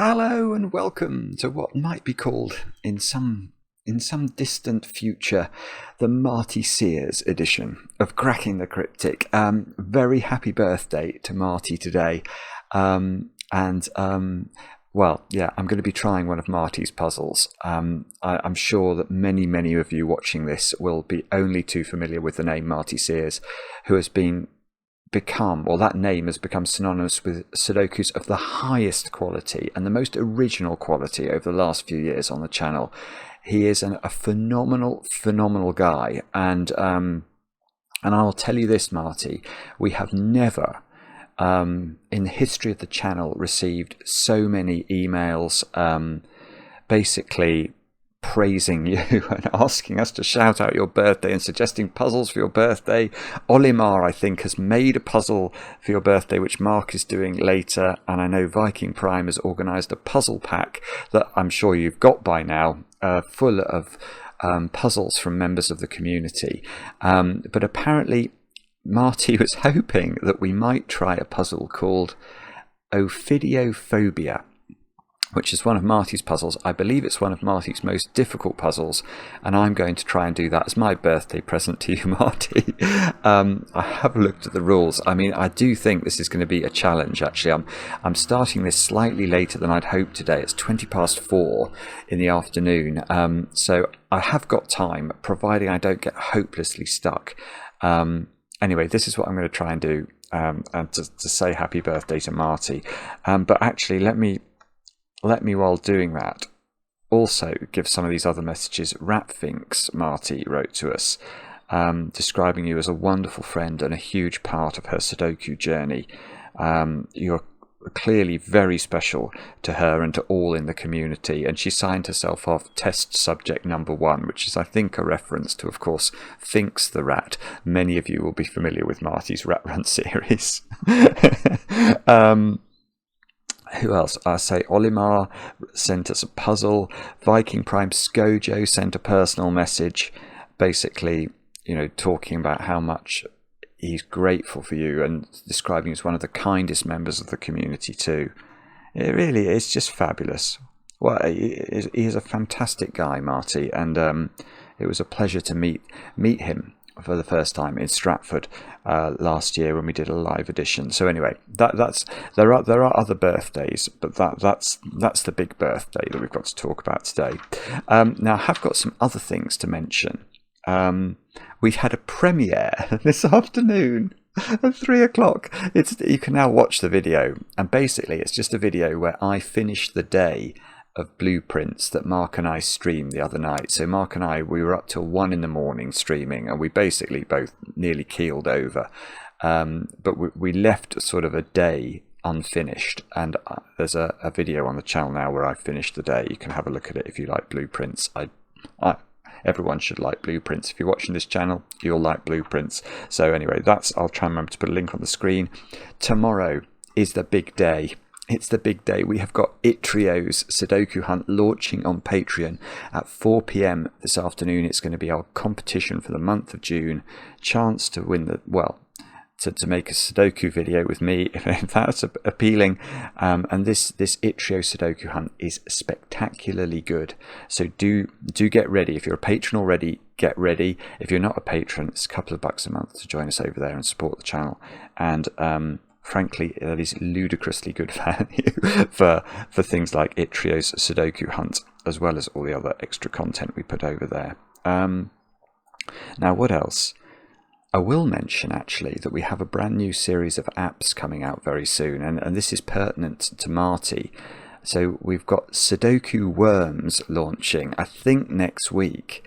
Hello and welcome to what might be called, in some distant future, the Marty Sears edition of Cracking the Cryptic. Very happy birthday to Marty today. I'm going to be trying one of Marty's puzzles. I'm sure that many of you watching this will be only too familiar with the name Marty Sears, who has that name has become synonymous with Sudokus of the highest quality and the most original quality over the last few years on the channel. He is a phenomenal guy, and I'll tell you this, Marty, we have never in the history of the channel received so many emails basically praising you and asking us to shout out your birthday and suggesting puzzles for your birthday. Olimar, I think, has made a puzzle for your birthday which Mark is doing later, and I know Viking Prime has organised a puzzle pack that I'm sure you've got by now, full of puzzles from members of the community, but apparently Marty was hoping that we might try a puzzle called Ophidiophobia, which is one of Marty's puzzles. I believe it's one of Marty's most difficult puzzles, and I'm going to try and do that as my birthday present to you, Marty. I have looked at the rules. I mean, I do think this is going to be a challenge, actually. I'm starting this slightly later than I'd hoped today. It's 4:20 in the afternoon, so I have got time, providing I don't get hopelessly stuck. Anyway, this is what I'm going to try and do, and to say happy birthday to Marty. But actually, let me, while doing that, also give some of these other messages. Rapfinks, Marty, wrote to us, describing you as a wonderful friend and a huge part of her Sudoku journey. You're clearly very special to her and to all in the community, and she signed herself off test subject number 1, which is, I think, a reference to, of course, Finks the Rat. Many of you will be familiar with Marty's Rat Run series. Who else? I say Olimar sent us a puzzle. Viking Prime Skojo sent a personal message, basically, talking about how much he's grateful for you and describing you as one of the kindest members of the community too. It really is just fabulous. Well, he is a fantastic guy, Marty, and it was a pleasure to meet him for the first time in Stratford last year when we did a live edition. So anyway, there are other birthdays, but that's the big birthday that we've got to talk about today. Now, I have got some other things to mention. We've had a premiere this afternoon at 3:00. You can now watch the video, and basically it's just a video where I finished the day of blueprints that Mark and I streamed the other night. So Mark and we were up till 1 a.m. streaming, and we basically both nearly keeled over. But we left sort of a day unfinished, and there's a video on the channel now where I finished the day. You can have a look at it if you like blueprints. Everyone should like blueprints. If you're watching this channel, you'll like blueprints. So anyway, I'll try and remember to put a link on the screen. Tomorrow is the big day. It's the big day. We have got Itrio's Sudoku Hunt launching on Patreon at 4 p.m. this afternoon. It's going to be our competition for the month of June. Chance to win to make a Sudoku video with me, if that's appealing. And this Itrio Sudoku Hunt is spectacularly good. So do get ready. If you're a patron already, get ready. If you're not a patron, it's a couple of bucks a month to join us over there and support the channel. And frankly, that is ludicrously good value for things like Itrio's Sudoku Hunt, as well as all the other extra content we put over there. Now, what else? I will mention, actually, that we have a brand new series of apps coming out very soon, and this is pertinent to Marty. So we've got Sudoku Worms launching, I think, next week.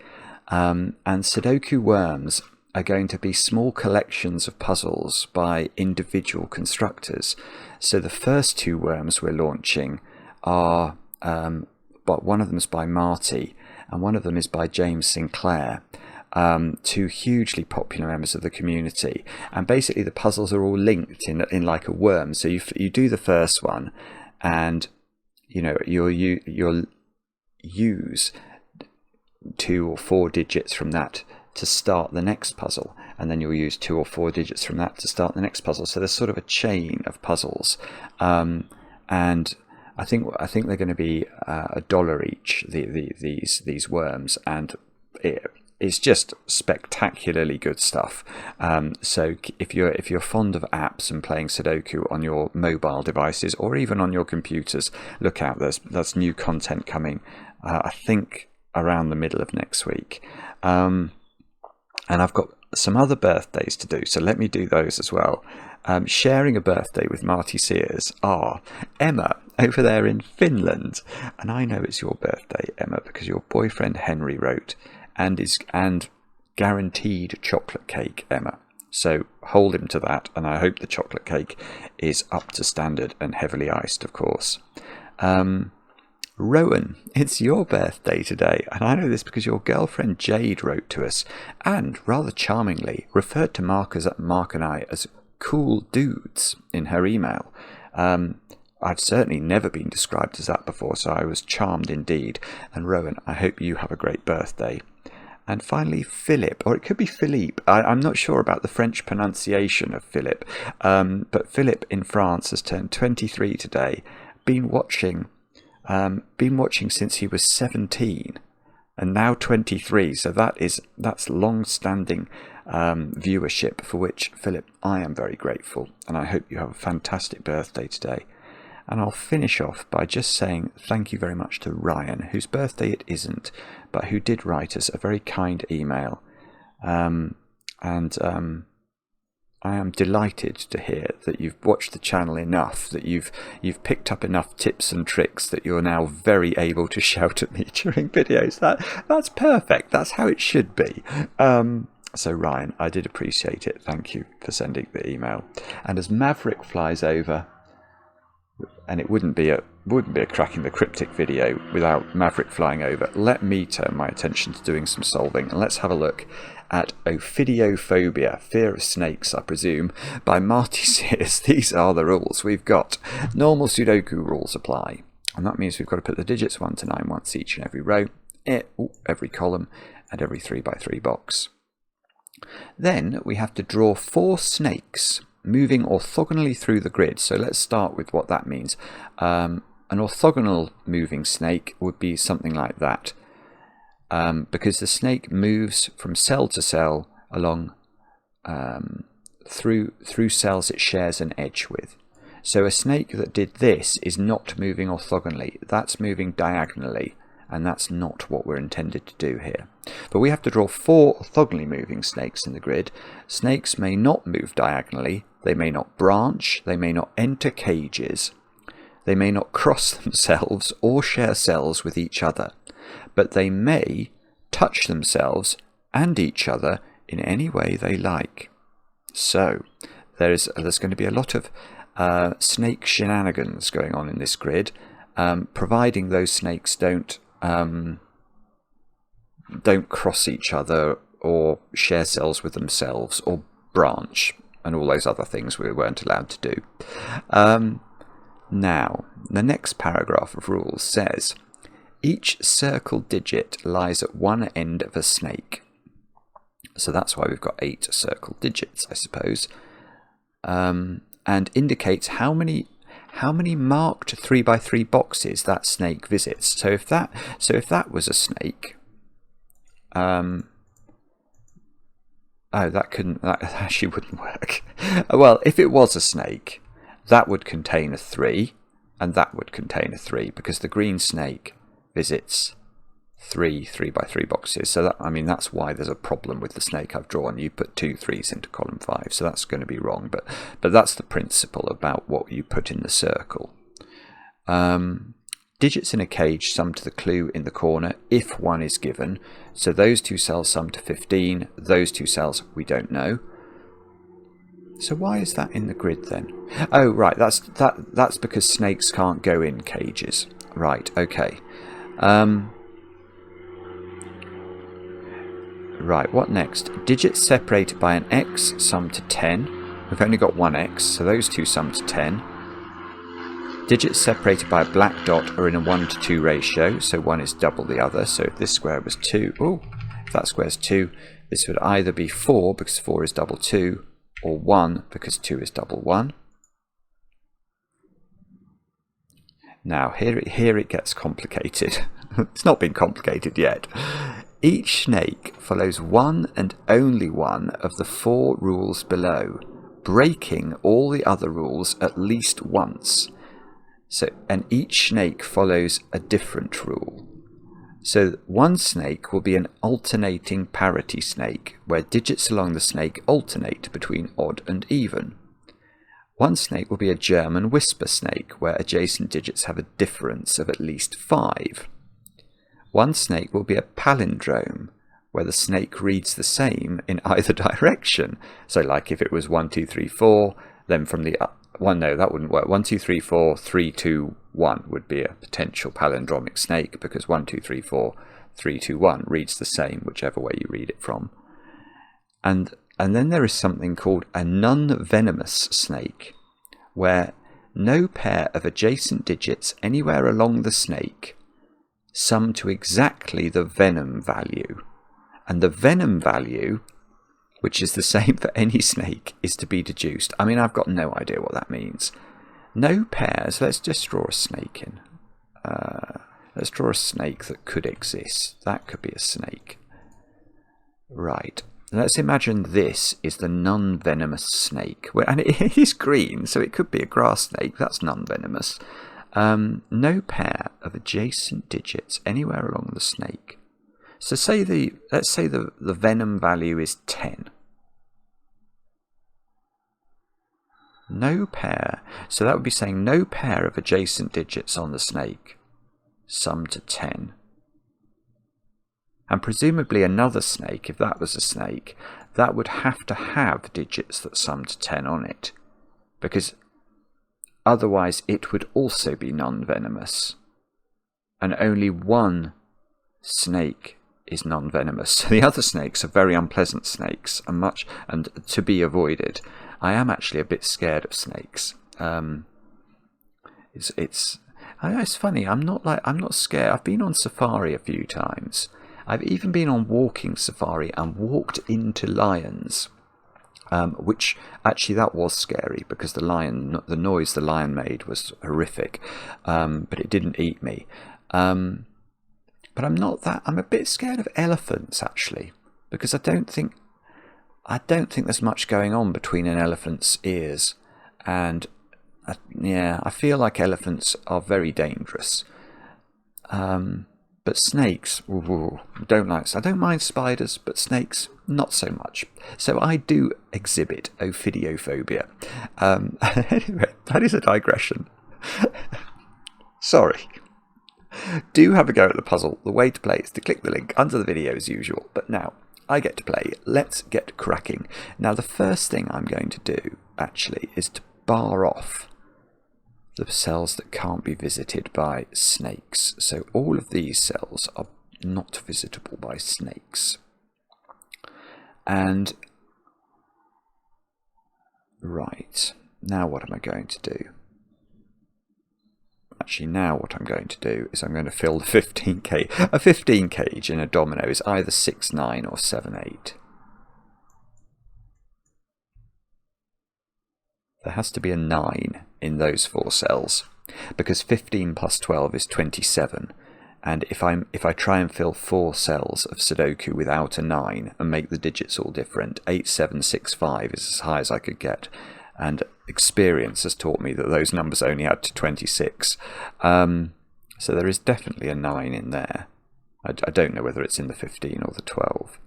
And Sudoku Worms are going to be small collections of puzzles by individual constructors. So the first 2 worms we're launching are, but one of them is by Marty, and one of them is by James Sinclair. 2 hugely popular members of the community, and basically the puzzles are all linked in like a worm. So you do the first one, and you'll use 2 or 4 digits from that to start the next puzzle, and then you'll use 2 or 4 digits from that to start the next puzzle. So there's sort of a chain of puzzles, and they're going to be $1 each. These worms, and it's just spectacularly good stuff. So if you're fond of apps and playing Sudoku on your mobile devices or even on your computers, look out. There's new content coming. I think around the middle of next week, and I've got some other birthdays to do. So let me do those as well. Sharing a birthday with Marty Sears are Emma over there in Finland, and I know it's your birthday, Emma, because your boyfriend Henry wrote and guaranteed chocolate cake, Emma. So hold him to that, and I hope the chocolate cake is up to standard and heavily iced, of course. Rowan, it's your birthday today, and I know this because your girlfriend Jade wrote to us and rather charmingly referred to Mark and I as cool dudes in her email. I've certainly never been described as that before, so I was charmed indeed. And Rowan, I hope you have a great birthday. And finally, Philip, or it could be Philippe. I'm not sure about the French pronunciation of Philip, but Philip in France has turned 23 today. Been watching since he was 17, and now 23. So that's long-standing viewership, for which, Philip, I am very grateful, and I hope you have a fantastic birthday today. And I'll finish off by just saying thank you very much to Ryan, whose birthday it isn't, but who did write us a very kind email. I am delighted to hear that you've watched the channel enough, that you've picked up enough tips and tricks that you're now very able to shout at me during videos. That's perfect. That's how it should be. So Ryan, I did appreciate it. Thank you for sending the email. And as Maverick flies over, and it wouldn't be a Cracking the Cryptic video without Maverick flying over, let me turn my attention to doing some solving, and let's have a look at Ophidiophobia, fear of snakes, I presume, by Marty Sears. These are the rules. We've got normal Sudoku rules apply, and that means we've got to put the digits 1 to 9 once each in every row, every column, and every 3x3 box. Then we have to draw 4 snakes moving orthogonally through the grid. So let's start with what that means. An orthogonal moving snake would be something like that, because the snake moves from cell to cell along through cells it shares an edge with. So a snake that did this is not moving orthogonally, that's moving diagonally, and that's not what we're intended to do here. But we have to draw 4 orthogonally moving snakes in the grid. Snakes may not move diagonally, they may not branch, they may not enter cages, they may not cross themselves or share cells with each other, but they may touch themselves and each other in any way they like. So there's going to be a lot of snake shenanigans going on in this grid, providing those snakes don't cross each other or share cells with themselves or branch and all those other things we weren't allowed to do. Now, the next paragraph of rules says, each circle digit lies at one end of a snake. So that's why we've got 8 circle digits, I suppose, and indicates how many marked 3x3 boxes that snake visits. So if that was a snake, that actually wouldn't work. Well, if it was a snake, that would contain a 3, and that would contain a 3, because the green snake visits 3 3x3 boxes. So that's why there's a problem with the snake I've drawn. You put 2 3s into column 5, so that's going to be wrong. But that's the principle about what you put in the circle. Digits in a cage sum to the clue in the corner if 1 is given. So those 2 cells sum to 15. Those 2 cells we don't know. So why is that in the grid then? Oh, right, that's because snakes can't go in cages. Right, okay. Right, what next? Digits separated by an x sum to 10. We've only got one x, so those 2 sum to 10. Digits separated by a black dot are in a 1 to 2 ratio, so one is double the other. So if this square was 2, if that square is 2, this would either be 4 because 4 is double 2, or 1 because 2 is double 1. Now, here it gets complicated. It's not been complicated yet. Each snake follows one and only one of the 4 rules below, breaking all the other rules at least once. And each snake follows a different rule. So one snake will be an alternating parity snake, where digits along the snake alternate between odd and even. One snake will be a German whisper snake, where adjacent digits have a difference of at least 5. One snake will be a palindrome, where the snake reads the same in either direction. So like if it was 1, 2, 3, 4, then from the one, no, that wouldn't work. 1, 2, 3, 4, 3, 2, 1 would be a potential palindromic snake, because 1, 2, 3, 4, 3, 2, 1 reads the same whichever way you read it from. And then there is something called a non-venomous snake, where no pair of adjacent digits anywhere along the snake sum to exactly the venom value. And the venom value, which is the same for any snake, is to be deduced. I mean, I've got no idea what that means. No pairs. Let's just draw a snake in. Let's draw a snake that could exist. That could be a snake. Right. Let's imagine this is the non-venomous snake. And it is green, so it could be a grass snake. That's non-venomous. No pair of adjacent digits anywhere along the snake. So let's say the venom value is 10. No pair. So that would be saying no pair of adjacent digits on the snake sum to 10. And presumably another snake, if that was a snake, that would have to have digits that sum to 10 on it, because otherwise it would also be non-venomous. And only one snake is non-venomous. So the other snakes are very unpleasant snakes and to be avoided. I am actually a bit scared of snakes. It's funny. I'm not scared. I've been on safari a few times. I've even been on walking safari and walked into lions, which actually that was scary, because the noise the lion made was horrific, but it didn't eat me. But I'm a bit scared of elephants, actually, because I don't think there's much going on between an elephant's ears, and I feel like elephants are very dangerous. But snakes, don't like. I don't mind spiders, but snakes, not so much. So I do exhibit Ophidiophobia. Anyway, that is a digression. Sorry. Do have a go at the puzzle. The way to play is to click the link under the video as usual. But now, I get to play. Let's get cracking. Now, the first thing I'm going to do, actually, is to bar off the cells that can't be visited by snakes. So all of these cells are not visitable by snakes. And right, now what am I going to do? Actually, now what I'm going to do is I'm going to fill the 15 cage. A 15 cage in a domino is either 6, 9 or 7, 8. There has to be a 9 in those 4 cells, because 15 plus 12 is 27, and if I try and fill 4 cells of Sudoku without a 9 and make the digits all different, 8, 7, 6, 5 is as high as I could get, and experience has taught me that those numbers only add to 26. So there is definitely a 9 in there. I don't know whether it's in the 15 or the 12.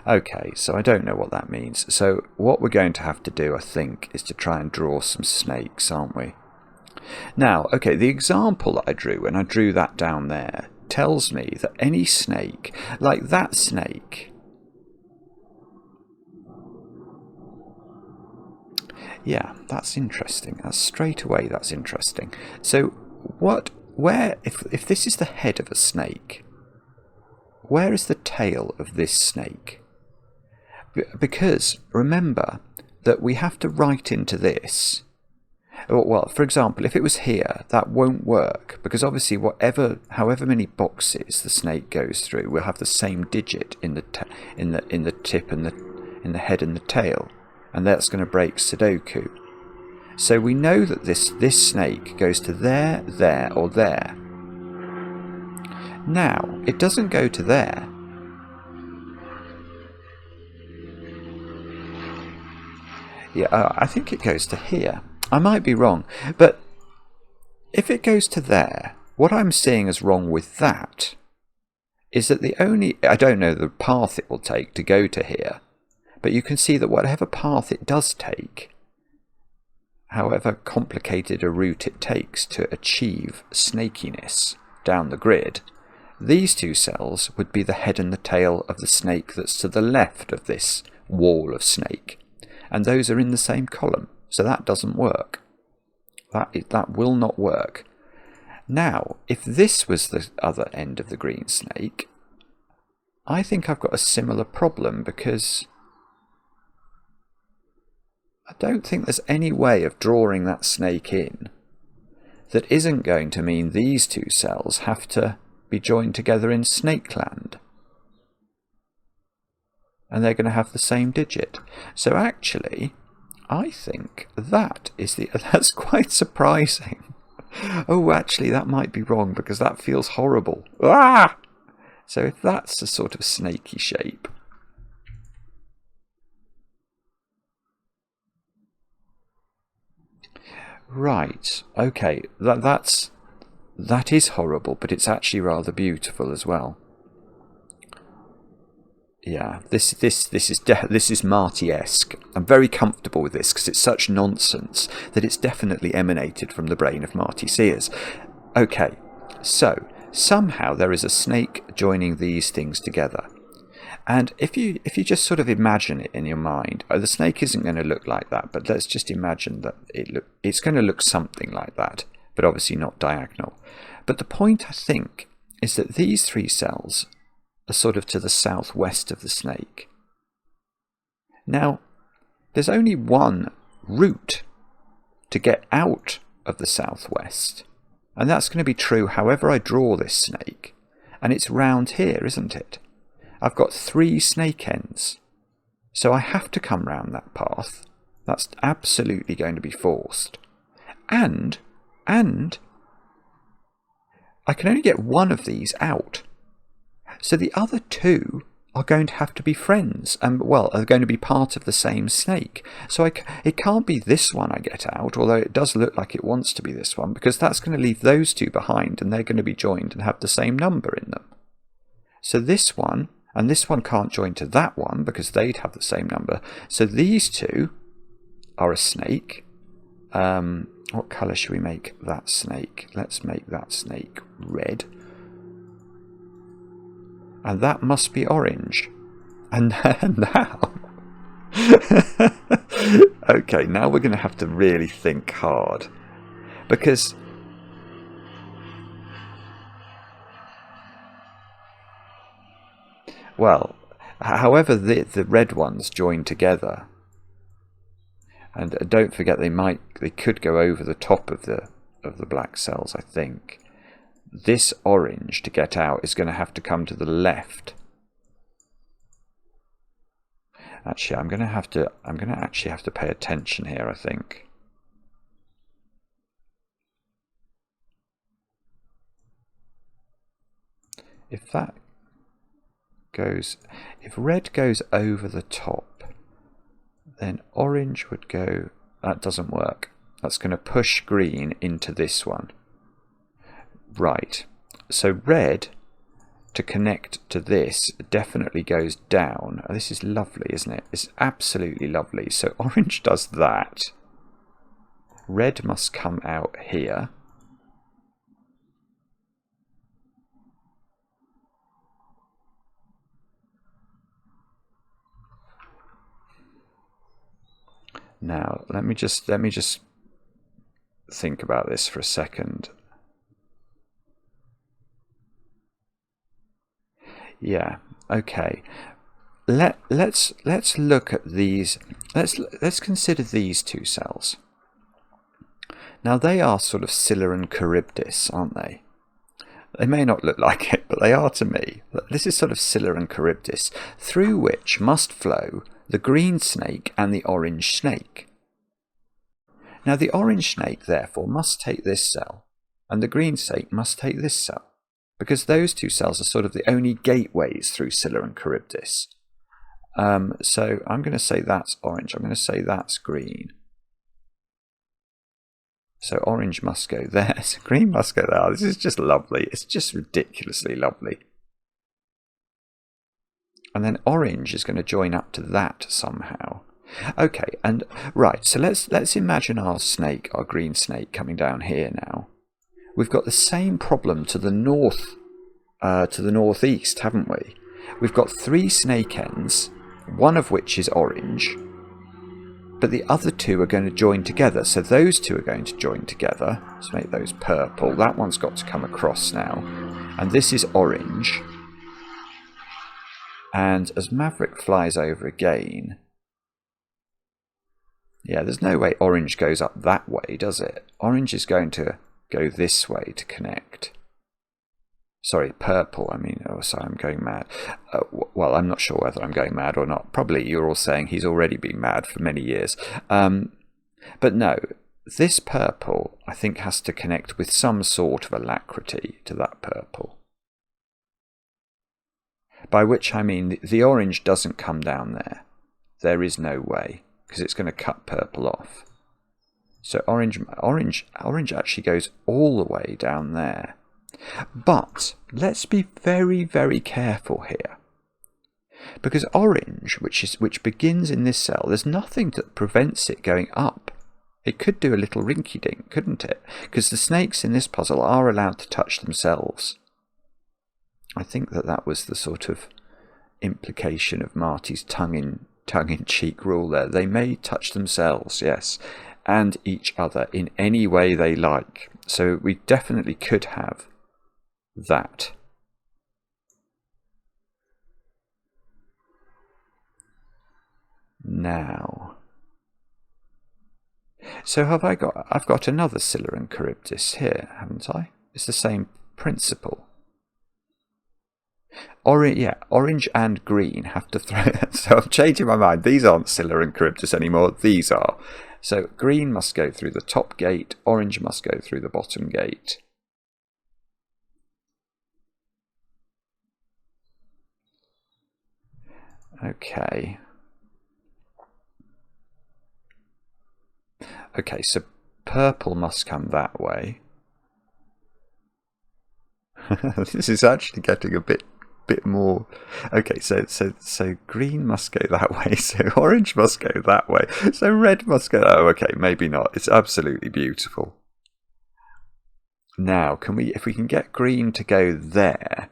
Okay, so I don't know what that means. So what we're going to have to do, I think, is to try and draw some snakes, aren't we? Now, okay, the example that I drew, when I drew that down there, tells me that any snake, like that snake, yeah, that's interesting. That's straight away, that's interesting. So if this is the head of a snake, where is the tail of this snake? Because remember that we have to write into this. Well, for example, if it was here, that won't work, because obviously however many boxes the snake goes through, we'll have the same digit in the tip and in the head and the tail, and that's going to break Sudoku. So we know that this snake goes to there, there, or there. Now, it doesn't go to there. Yeah, I think it goes to here. I might be wrong, but if it goes to there, what I'm seeing as wrong with that is that I don't know the path it will take to go to here, but you can see that whatever path it does take, however complicated a route it takes to achieve snakiness down the grid, these two cells would be the head and the tail of the snake that's to the left of this wall of snake. And those are in the same column, so that doesn't work. That will not work. Now, if this was the other end of the green snake, I think I've got a similar problem, because I don't think there's any way of drawing that snake in that isn't going to mean these two cells have to be joined together in Snakeland. And they're going to have the same digit. So actually, I think that's quite surprising. Oh, actually, that might be wrong, because that feels horrible. Ah! So if that's a sort of snaky shape, right, okay, that is horrible, but it's actually rather beautiful as well. Yeah, this is Marty-esque. I'm very comfortable with this because it's such nonsense that it's definitely emanated from the brain of Marty Sears. Okay, so somehow there is a snake joining these things together. And if you just sort of imagine it in your mind, the snake isn't going to look like that, but let's just imagine that it's going to look something like that, but obviously not diagonal. But the point, I think, is that these three cells are sort of to the southwest of the snake. Now, there's only one route to get out of the southwest, and that's going to be true however I draw this snake, and it's round here, isn't it? I've got three snake ends, so I have to come round that path. That's absolutely going to be forced. And I can only get one of these out. So the other two are going to have to be friends, and are going to be part of the same snake. So it can't be this one I get out, although it does look like it wants to be this one, because that's going to leave those two behind, and they're going to be joined and have the same number in them. So this one and this one can't join to that one because they'd have the same number. So these two are a snake. What colour should we make that snake? Let's make that snake red. And that must be orange. And now... okay, now we're going to have to really think hard. Because... well, however the red ones join together, and don't forget they could go over the top of the black cells, I think. This orange to get out is going to have to come to the left. Actually, I'm going to actually have to pay attention here, I think. If red goes over the top, then orange would go... that doesn't work. That's going to push green into this one. Right, so red, to connect to this, definitely goes down. This is lovely, isn't it? It's absolutely lovely. So orange does that. Red must come out here. Now, let me just think about this for a second. Yeah, okay. Let's look at these. Let's consider these two cells. Now they are sort of Scylla and Charybdis, aren't they? They may not look like it, but they are to me. This is sort of Scylla and Charybdis, through which must flow the green snake and the orange snake. Now the orange snake, therefore, must take this cell, and the green snake must take this cell, because those two cells are sort of the only gateways through Scylla and Charybdis. So I'm going to say that's orange. I'm going to say that's green. So orange must go there. So green must go there. This is just lovely. It's just ridiculously lovely. And then orange is going to join up to that somehow. Okay, and right, so let's imagine our snake, our green snake, coming down here now. We've got the same problem to the north, to the northeast, haven't we? We've got 3 snake ends, one of which is orange, but the other 2 are going to join together. So those 2 are going to join together. Let's make those purple. That one's got to come across now. And this is orange. And as Maverick flies over again... Yeah, there's no way orange goes up that way, does it? Orange is going to go this way to connect. Sorry, purple, I mean, oh, sorry, I'm going mad. Well, I'm not sure whether I'm going mad or not. Probably you're all saying he's already been mad for many years. But no, this purple, I think, has to connect with some sort of alacrity to that purple. By which I mean the orange doesn't come down there. There is no way, because it's going to cut purple off. So orange actually goes all the way down there. But let's be very, very careful here, because orange, which begins in this cell, there's nothing that prevents it going up. It could do a little rinky-dink, couldn't it? Because the snakes in this puzzle are allowed to touch themselves. I think that was the sort of implication of Marty's tongue-in-cheek rule there. They may touch themselves, yes, and each other in any way they like. So we definitely could have that. Now, so I've got another Scylla and Charybdis here, haven't I? It's the same principle. Orange and green have to throw. So I'm changing my mind. These aren't Scylla and Charybdis anymore. These are. So green must go through the top gate. Orange must go through the bottom gate. Okay. Okay, so purple must come that way. This is actually getting a bit more. Okay, so green must go that way. So orange must go that way. So red must go. Oh, okay, maybe not. It's absolutely beautiful. Now, if we can get green to go there,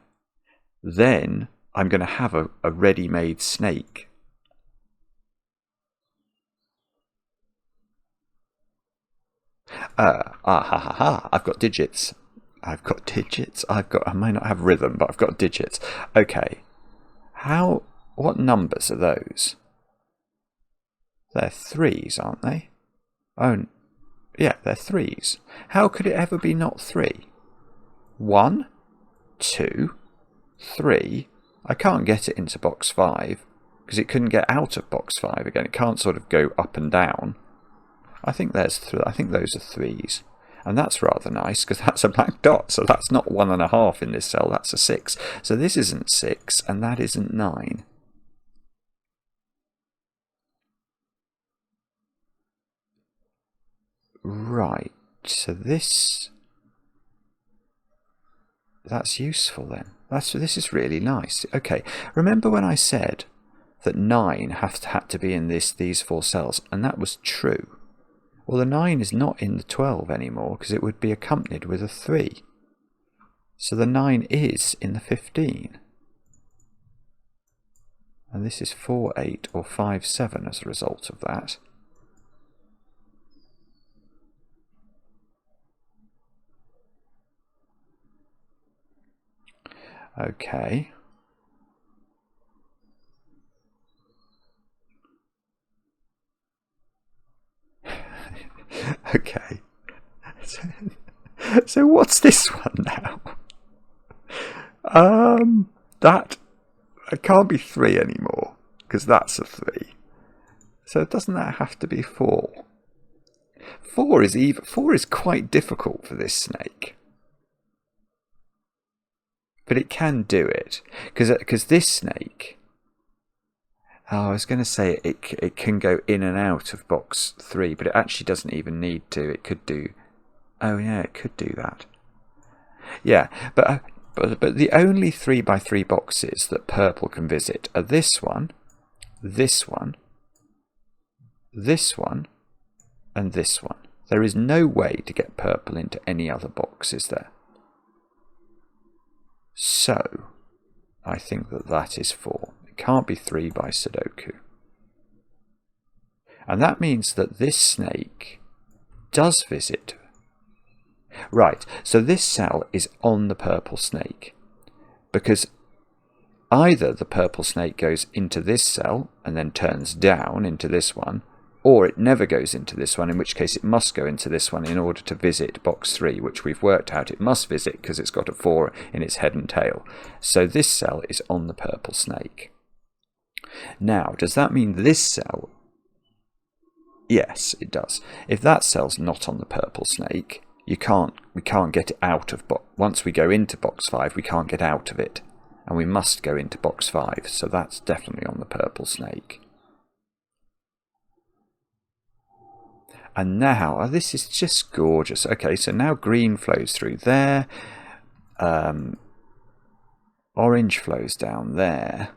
then I'm going to have a ready-made snake. I've got digits. I may not have rhythm, but I've got digits. Okay. What numbers are those? They're 3s, aren't they? Oh, yeah, they're 3s. How could it ever be not 3? 1, 2, 3. I can't get it into box 5, because it couldn't get out of box 5 again. It can't sort of go up and down. I think those are 3s. And that's rather nice, because that's a black dot, so that's not 1.5 in this cell, that's a 6. So this isn't 6, and that isn't 9. Right, so this... That's useful then. This is really nice. Okay, remember when I said that 9 had to be in these 4 cells, and that was true. Well, the 9 is not in the 12 anymore, because it would be accompanied with a 3. So the 9 is in the 15. And this is 4, 8 or 5, 7 as a result of that. Okay. Okay. So what's this one now? That it can't be 3 anymore, because that's a 3. So doesn't that have to be 4? 4 is quite difficult for this snake. But it can do it. Because this snake... Oh, I was going to say it can go in and out of box 3, but it actually doesn't even need to. It could do... Oh, yeah, it could do that. Yeah, but the only 3x3 boxes that purple can visit are this one, this one, this one, and this one. There is no way to get purple into any other box, is there? So, I think that is 4. It can't be 3 by Sudoku. And that means that this snake does visit. Right, so this cell is on the purple snake, because either the purple snake goes into this cell and then turns down into this one, or it never goes into this one, in which case it must go into this one in order to visit box 3, which we've worked out it must visit because it's got a 4 in its head and tail. So this cell is on the purple snake. Now, does that mean this cell? Yes, it does. If that cell's not on the purple snake, we can't get it out of once we go into box 5, we can't get out of it, and we must go into box 5. So that's definitely on the purple snake. And now, oh, this is just gorgeous. Okay, so now green flows through there, orange flows down there.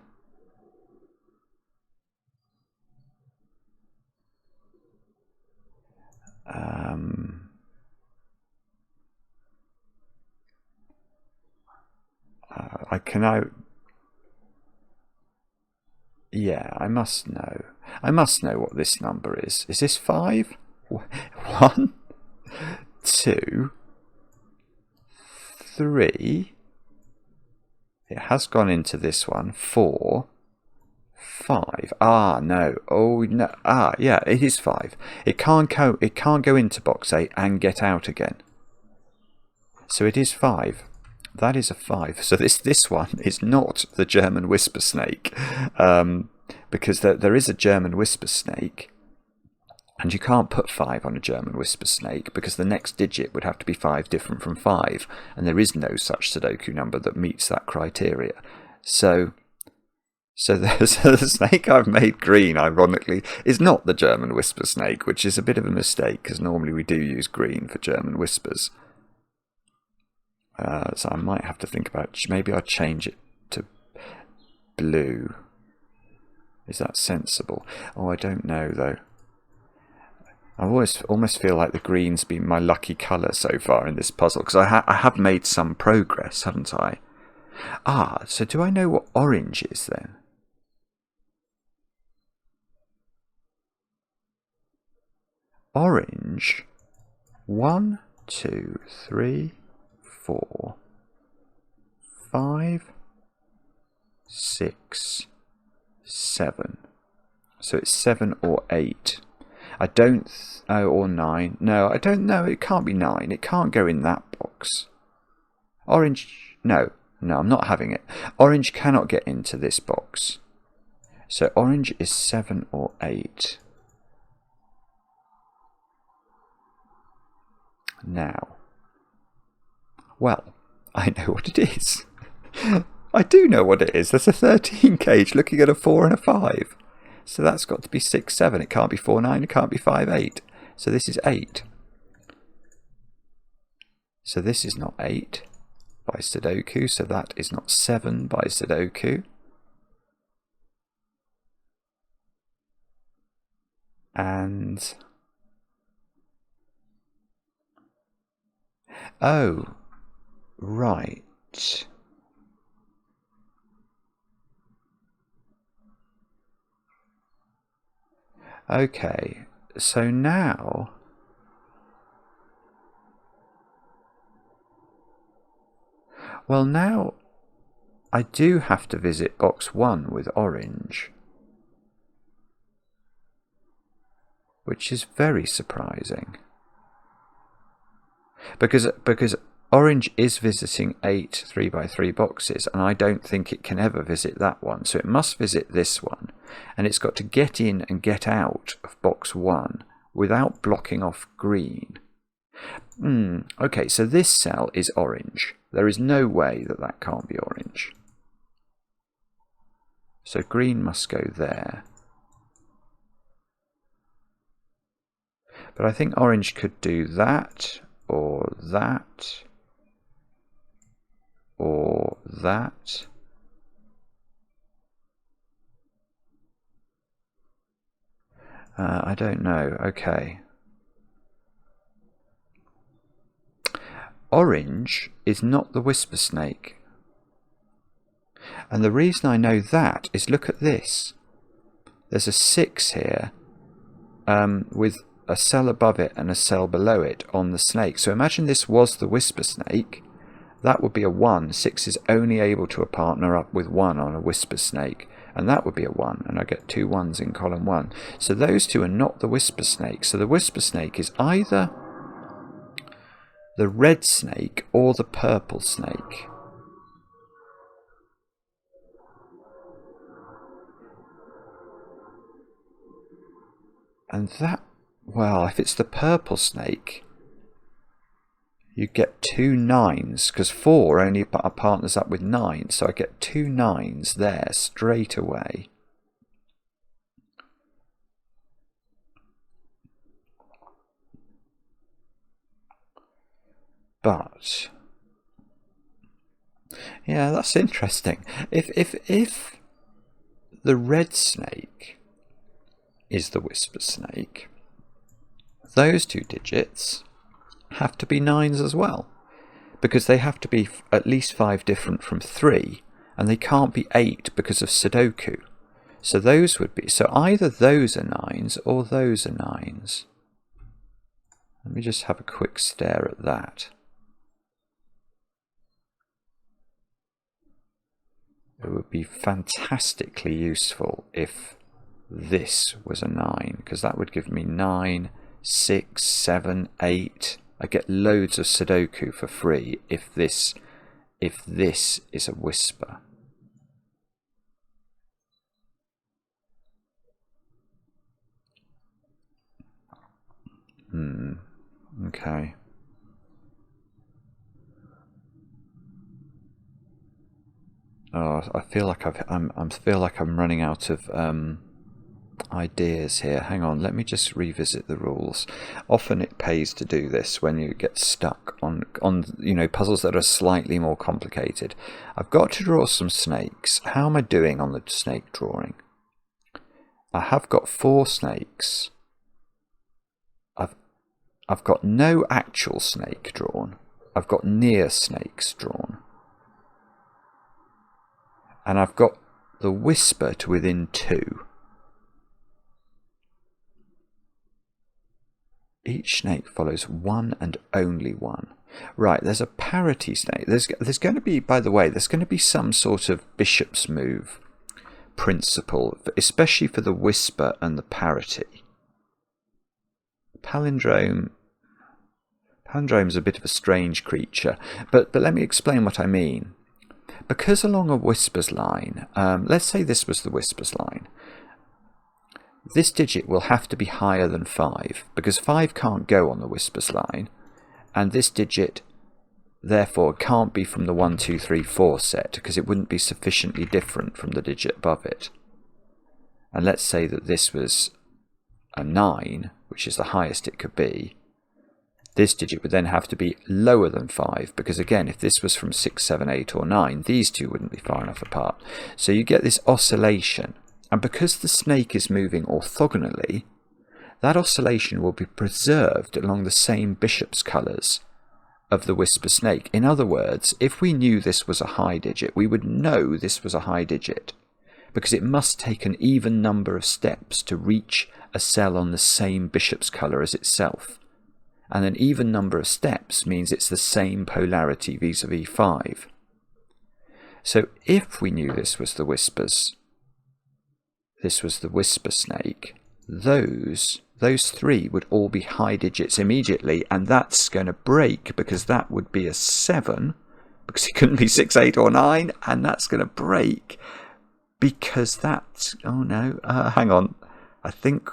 Yeah, I must know. I must know what this number is. Is this 5? 1, 2, 3. It has gone into this one. 4, 5. Ah, no. Oh, no. Ah, yeah, it is 5. It can't go into box 8 and get out again. So it is 5. That is a 5. So this one is not the German whisper snake, because there is a German whisper snake, and you can't put 5 on a German whisper snake because the next digit would have to be 5 different from 5, and there is no such Sudoku number that meets that criteria. So the snake I've made green, ironically, is not the German whisper snake, which is a bit of a mistake because normally we do use green for German whispers. So I might have to think about, maybe I'll change it to blue. Is that sensible? Oh, I don't know though. I almost feel like the green's been my lucky colour so far in this puzzle, because I have made some progress, haven't I? Ah, so do I know what orange is then? Orange. 1, 2, 3, 4, 5, 6, 7. So it's 7 or 8. I don't... Oh, or 9. No, I don't know. It can't be 9. It can't go in that box. Orange... No, I'm not having it. Orange cannot get into this box. So orange is 7 or 8. Now... Well, I know what it is. I do know what it is. There's a 13 cage looking at a 4 and a 5. So that's got to be 6, 7. It can't be 4, 9. It can't be 5, 8. So this is 8. So this is not 8 by Sudoku. So that is not 7 by Sudoku. And... Oh... Right. Okay, so now... Well, now I do have to visit box 1 with orange, which is very surprising. Because orange is visiting 8 3x3 boxes, and I don't think it can ever visit that one. So it must visit this one, and it's got to get in and get out of box 1 without blocking off green. Okay, so this cell is orange. There is no way that that can't be orange. So green must go there. But I think orange could do that, or that, or that. I don't know. Okay. Orange is not the whisper snake. And the reason I know that is, look at this. There's a 6 here with a cell above it and a cell below it on the snake. So imagine this was the whisper snake. That would be a 1. 6 is only able to partner up with 1 on a whisper snake. And that would be a 1. And I get 2 1s in column 1. So those two are not the whisper snake. So the whisper snake is either the red snake or the purple snake. And that, well, if it's the purple snake, you get 2 9s, because 4 only partners up with 9, so I get 2 9s there straight away. But yeah, that's interesting. If the red snake is the whisper snake, those 2 digits have to be 9s as well, because they have to be at least 5 different from 3, and they can't be 8 because of Sudoku. So those would be, so either those are 9s or those are 9s. Let me just have a quick stare at that. It would be fantastically useful if this was a 9, because that would give me 9, 6, 7, 8. I get loads of Sudoku for free if this is a whisper. Okay. Oh, I feel like I'm running out of ideas here. Hang on, let me just revisit the rules. Often it pays to do this when you get stuck on puzzles that are slightly more complicated. I've got to draw some snakes. How am I doing on the snake drawing? I have got 4 snakes. I've got no actual snake drawn. I've got near snakes drawn. And I've got the whisper to within 2. Each snake follows one and only one. Right, there's a parity snake. There's going to be, by the way, there's going to be some sort of bishop's move principle, especially for the whisper and the parity. Palindrome's a bit of a strange creature, but let me explain what I mean. Because along a whispers line, let's say this was the whispers line, this digit will have to be higher than 5, because 5 can't go on the whispers line, and this digit therefore can't be from the 1, 2, 3, 4 set, because it wouldn't be sufficiently different from the digit above it. And let's say that this was a 9, which is the highest it could be. This digit would then have to be lower than 5, because again, if this was from 6, 7, 8 or 9, these two wouldn't be far enough apart. So you get this oscillation, and because the snake is moving orthogonally, that oscillation will be preserved along the same bishop's colours of the whisper snake. In other words, if we knew this was a high digit, we would know this was a high digit, because it must take an even number of steps to reach a cell on the same bishop's colour as itself. And an even number of steps means it's the same polarity vis-a-vis 5. So if we knew this was the whisper snake, those 3 would all be high digits immediately, and that's going to break because that would be a 7, because it couldn't be 6, 8 or 9, and that's going to break because that's, oh no, hang on, I think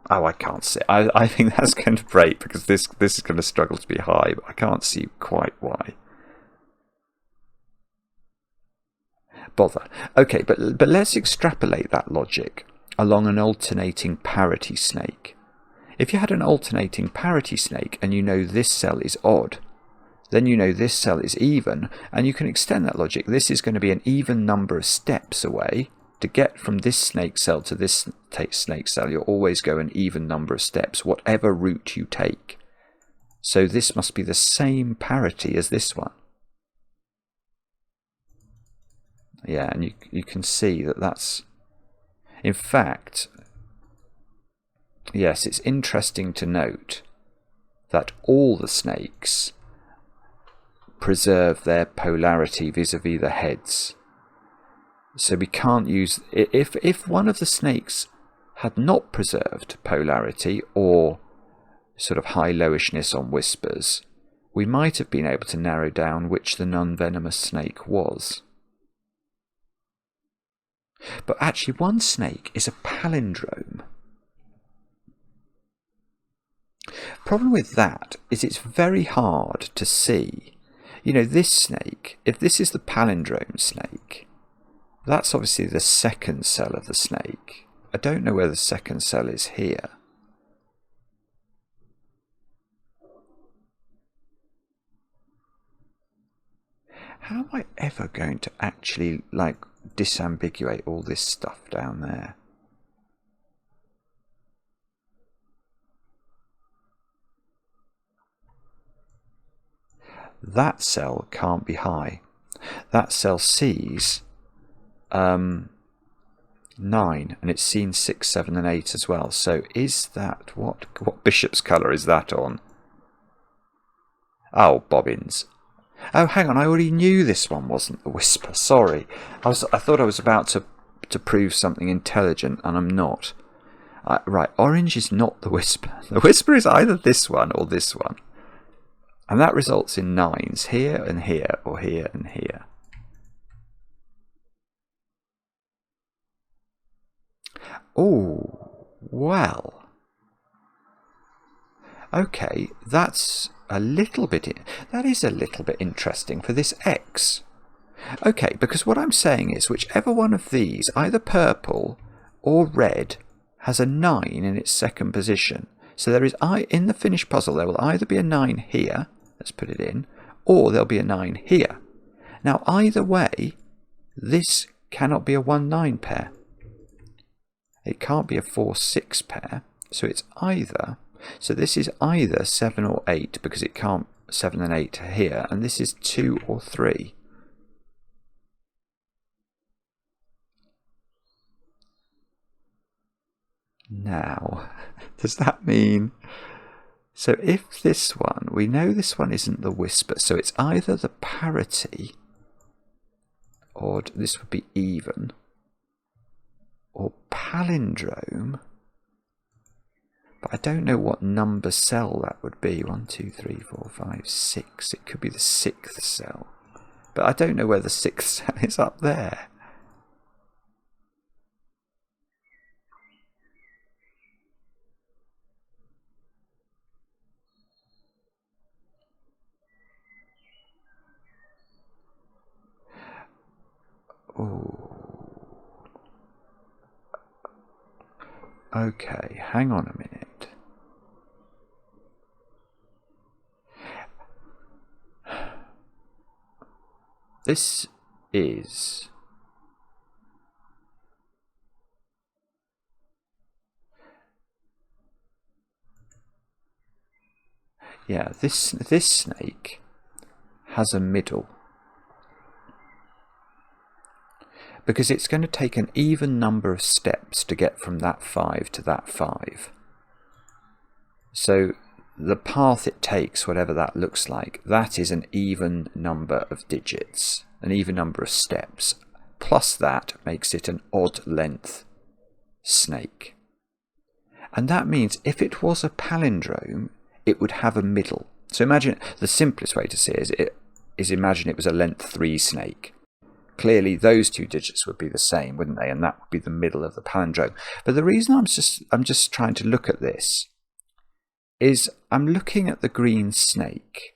Oh, I can't see. I think that's going to break because this is going to struggle to be high, but I can't see quite why. Bother. Okay, but let's extrapolate that logic along an alternating parity snake. If you had an alternating parity snake and you know this cell is odd, then you know this cell is even, and you can extend that logic. This is going to be an even number of steps away. To get from this snake cell to this snake cell, you'll always go an even number of steps, whatever route you take. So this must be the same parity as this one. Yeah, and you can see that that's... In fact, yes, it's interesting to note that all the snakes preserve their polarity vis-a-vis the heads. So we can't use... If one of the snakes had not preserved polarity or sort of high lowishness on whispers, we might have been able to narrow down which the non-venomous snake was. But actually one snake is a palindrome. Problem with that is it's very hard to see. You know, this snake, if this is the palindrome snake, that's obviously the second cell of the snake. I don't know where the second cell is here. How am I ever going to actually, like, disambiguate all this stuff down there? That cell can't be high. That cell sees 9, and it's seen 6, 7 and 8 as well. So is that what bishop's colour is that on? Oh, bobbins. Oh, hang on, I already knew this one wasn't the whisper. Sorry. I thought I was about to prove something intelligent, and I'm not. Right, orange is not the whisper. The whisper is either this one or this one. And that results in 9s here and here, or here and here. Oh, well. Okay, that's a little bit... That is a little bit interesting for this X. Okay, because what I'm saying is whichever one of these, either purple or red, has a 9 in its second position. So there is, in the finished puzzle, there will either be a 9 here, let's put it in, or there'll be a 9 here. Now, either way, this cannot be a 1-9 pair. It can't be a 4-6 pair, so it's either... So this is either 7 or 8, because it can't 7 and 8 here, and this is 2 or 3. Now, does that mean... So if this one, we know this one isn't the whisper, so it's either the parity, or this would be even, or palindrome, but I don't know what number cell that would be. 1, 2, 3, 4, 5, 6. It could be the 6th cell, but I don't know where the 6th cell is up there. Oh. Okay, hang on a minute. This is... Yeah, this snake has a middle. Because it's going to take an even number of steps to get from that 5 to that 5. So the path it takes, whatever that looks like, that is an even number of digits, an even number of steps. Plus that makes it an odd length snake. And that means if it was a palindrome, it would have a middle. So imagine, the simplest way to see it is imagine it was a length 3 snake. clearly those two digits would be the same, wouldn't they? And that would be the middle of the palindrome. But the reason I'm just trying to look at this is I'm looking at the green snake,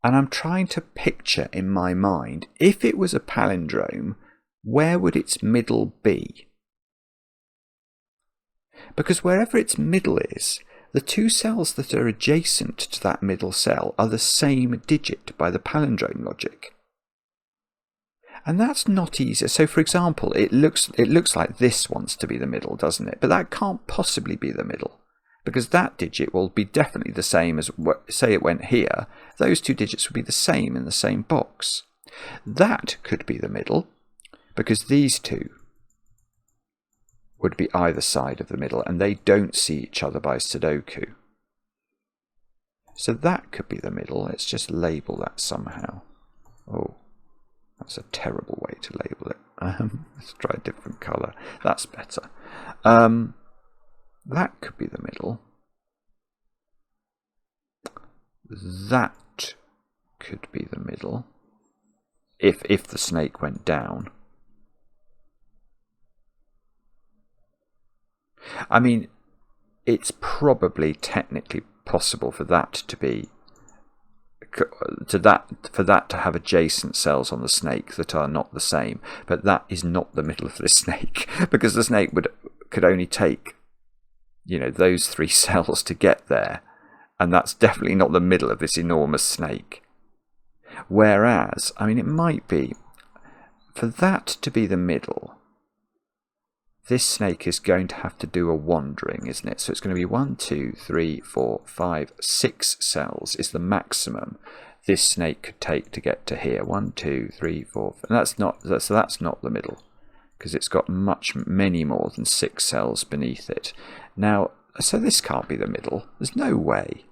and I'm trying to picture in my mind, if it was a palindrome, where would its middle be? Because wherever its middle is, the two cells that are adjacent to that middle cell are the same digit by the palindrome logic. And that's not easy. So for example, it looks like this wants to be the middle, doesn't it? But that can't possibly be the middle, because that digit will be definitely the same as, say it went here, those two digits would be the same in the same box. That could be the middle, because these two would be either side of the middle, and they don't see each other by Sudoku. So that could be the middle. Let's just label that somehow. Oh, that's a terrible way to label it. Let's try a different colour. That's better. That could be the middle. That could be the middle. If the snake went down. I mean, it's probably technically possible for that to be for that to have adjacent cells on the snake that are not the same, but that is not the middle of the snake, because the snake could only take, you know, those three cells to get there, and that's definitely not the middle of this enormous snake. Whereas, I mean, it might be, for that to be the middle, this snake is going to have to do a wandering, isn't it? So it's going to be 1, 2, 3, 4, 5, 6 cells is the maximum this snake could take to get to here. 1, 2, 3, 4, and that's not the middle, because it's got many more than 6 cells beneath it. Now, so this can't be the middle. There's no way.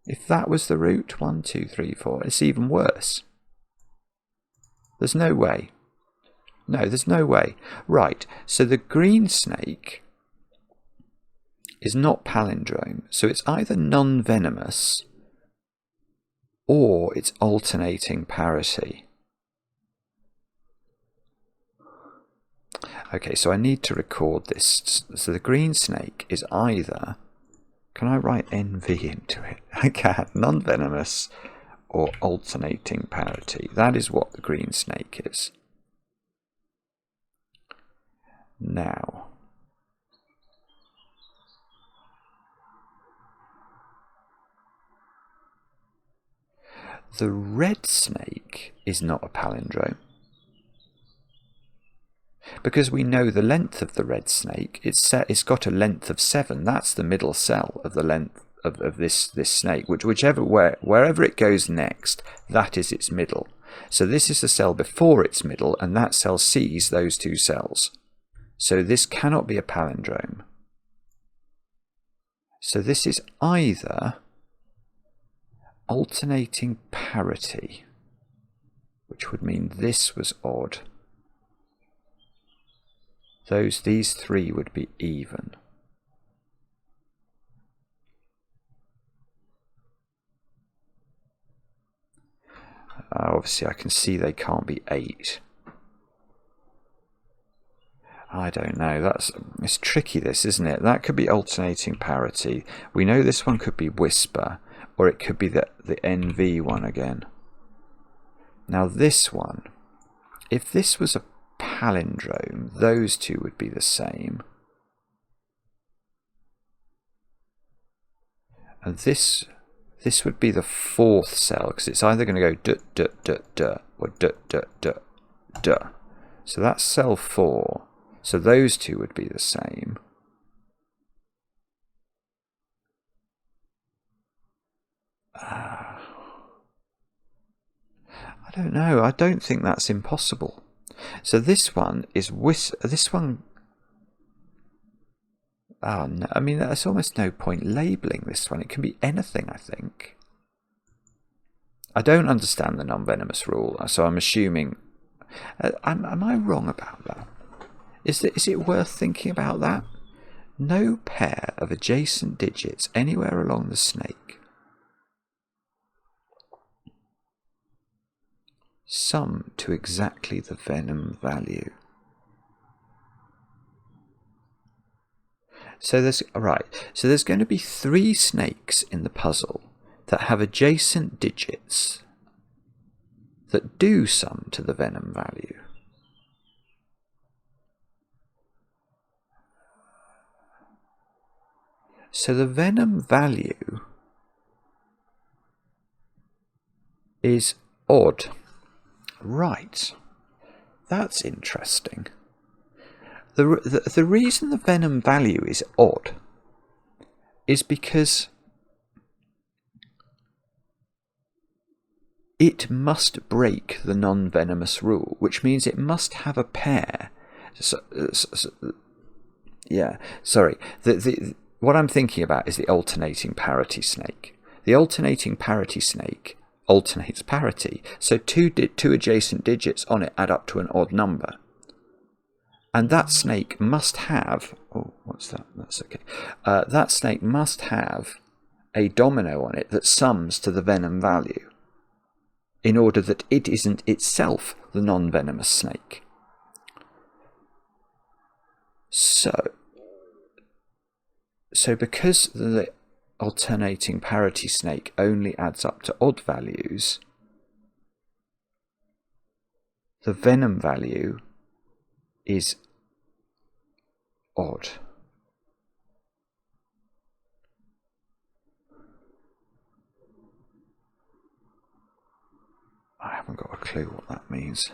If that was the root, 1, 2, 3, 4, it's even worse. There's no way. No, there's no way. Right, so the green snake is not palindrome, so it's either non-venomous or it's alternating parity. Okay, so I need to record this. So the green snake is either, can I write NV into it? I can, non-venomous or alternating parity. That is what the green snake is. Now, the red snake is not a palindrome, because we know the length of the red snake. It's got a length of 7. That's the middle cell of the length of this snake, wherever it goes next, that is its middle. So this is the cell before its middle, and that cell sees those two cells. So this cannot be a palindrome. So this is either alternating parity, which would mean this was odd. These three would be even. Obviously I can see they can't be 8. I don't know, it's tricky this, isn't it? That could be alternating parity. We know this one could be whisper, or it could be the NV one again. Now this one, if this was a palindrome, those two would be the same. And this would be the 4th cell, because it's either going to go duh, duh, duh, duh, or duh, duh, duh, duh. So that's cell 4. So those two would be the same. I don't know. I don't think that's impossible. So this one is this one. Oh no! I mean, there's almost no point labelling this one. It can be anything, I think. I don't understand the non-venomous rule, so I'm assuming. Am I wrong about that? Is it worth thinking about that? No pair of adjacent digits anywhere along the snake. sum to exactly the venom value. So there's going to be 3 snakes in the puzzle that have adjacent digits that do sum to the venom value. So the venom value is odd. Right. That's interesting. The reason the venom value is odd is because it must break the non-venomous rule, which means it must have a pair. What I'm thinking about is the alternating parity snake. The alternating parity snake alternates parity, so two adjacent digits on it add up to an odd number. And that snake must have... Oh, what's that? That's okay. That snake must have a domino on it that sums to the venom value, in order that it isn't itself the non-venomous snake. So because the alternating parity snake only adds up to odd values, the venom value is odd. I haven't got a clue what that means.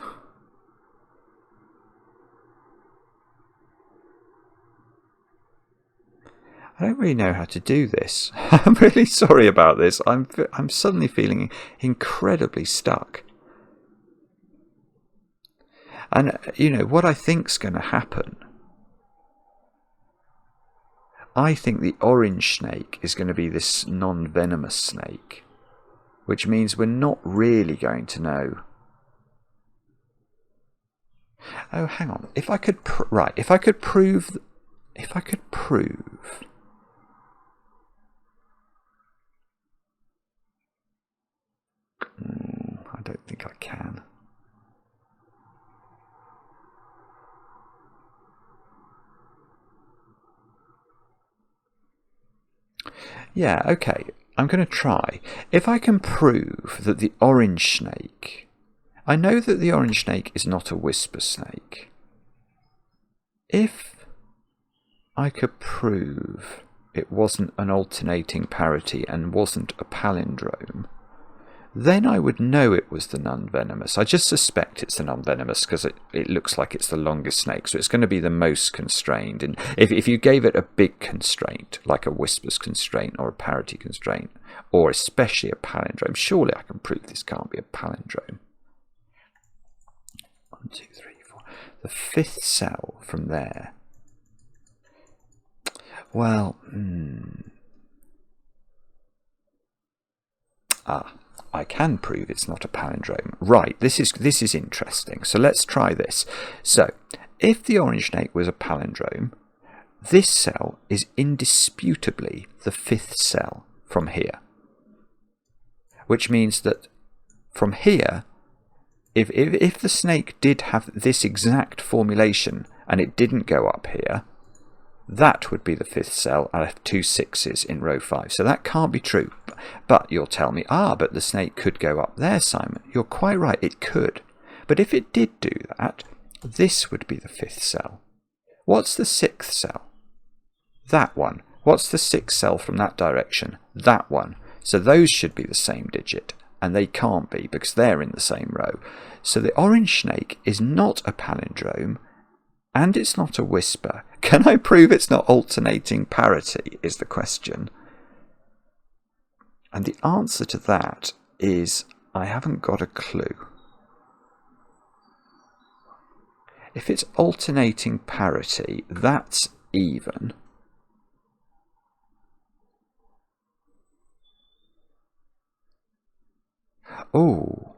I don't really know how to do this. I'm really sorry about this. I'm suddenly feeling incredibly stuck. And, you know, what I think's going to happen, I think the orange snake is going to be this non-venomous snake, which means we're not really going to know. Oh, hang on. If I could prove... I don't think I can. Yeah, okay. I'm going to try. If I can prove that the orange snake... I know that the orange snake is not a whisper snake. If I could prove it wasn't an alternating parity and wasn't a palindrome, then I would know it was the non-venomous. I just suspect it's the non-venomous because it looks like it's the longest snake, so it's going to be the most constrained. And if you gave it a big constraint, like a whispers constraint or a parity constraint, or especially a palindrome, surely I can prove this can't be a palindrome. 1, 2, 3, 4. The 5th cell from there. Well, I can prove it's not a palindrome. Right, this is interesting. So let's try this. So, if the orange snake was a palindrome, this cell is indisputably the 5th cell from here. Which means that from here, if the snake did have this exact formulation and it didn't go up here, that would be the 5th cell. I have 2 6s in row 5. So that can't be true. But you'll tell me, but the snake could go up there, Simon. You're quite right, it could. But if it did do that, this would be the 5th cell. What's the 6th cell? That one. What's the 6th cell from that direction? That one. So those should be the same digit. And they can't be because they're in the same row. So the orange snake is not a palindrome. And it's not a whisper. Can I prove it's not alternating parity, is the question. And the answer to that is, I haven't got a clue. If it's alternating parity, that's even. Oh.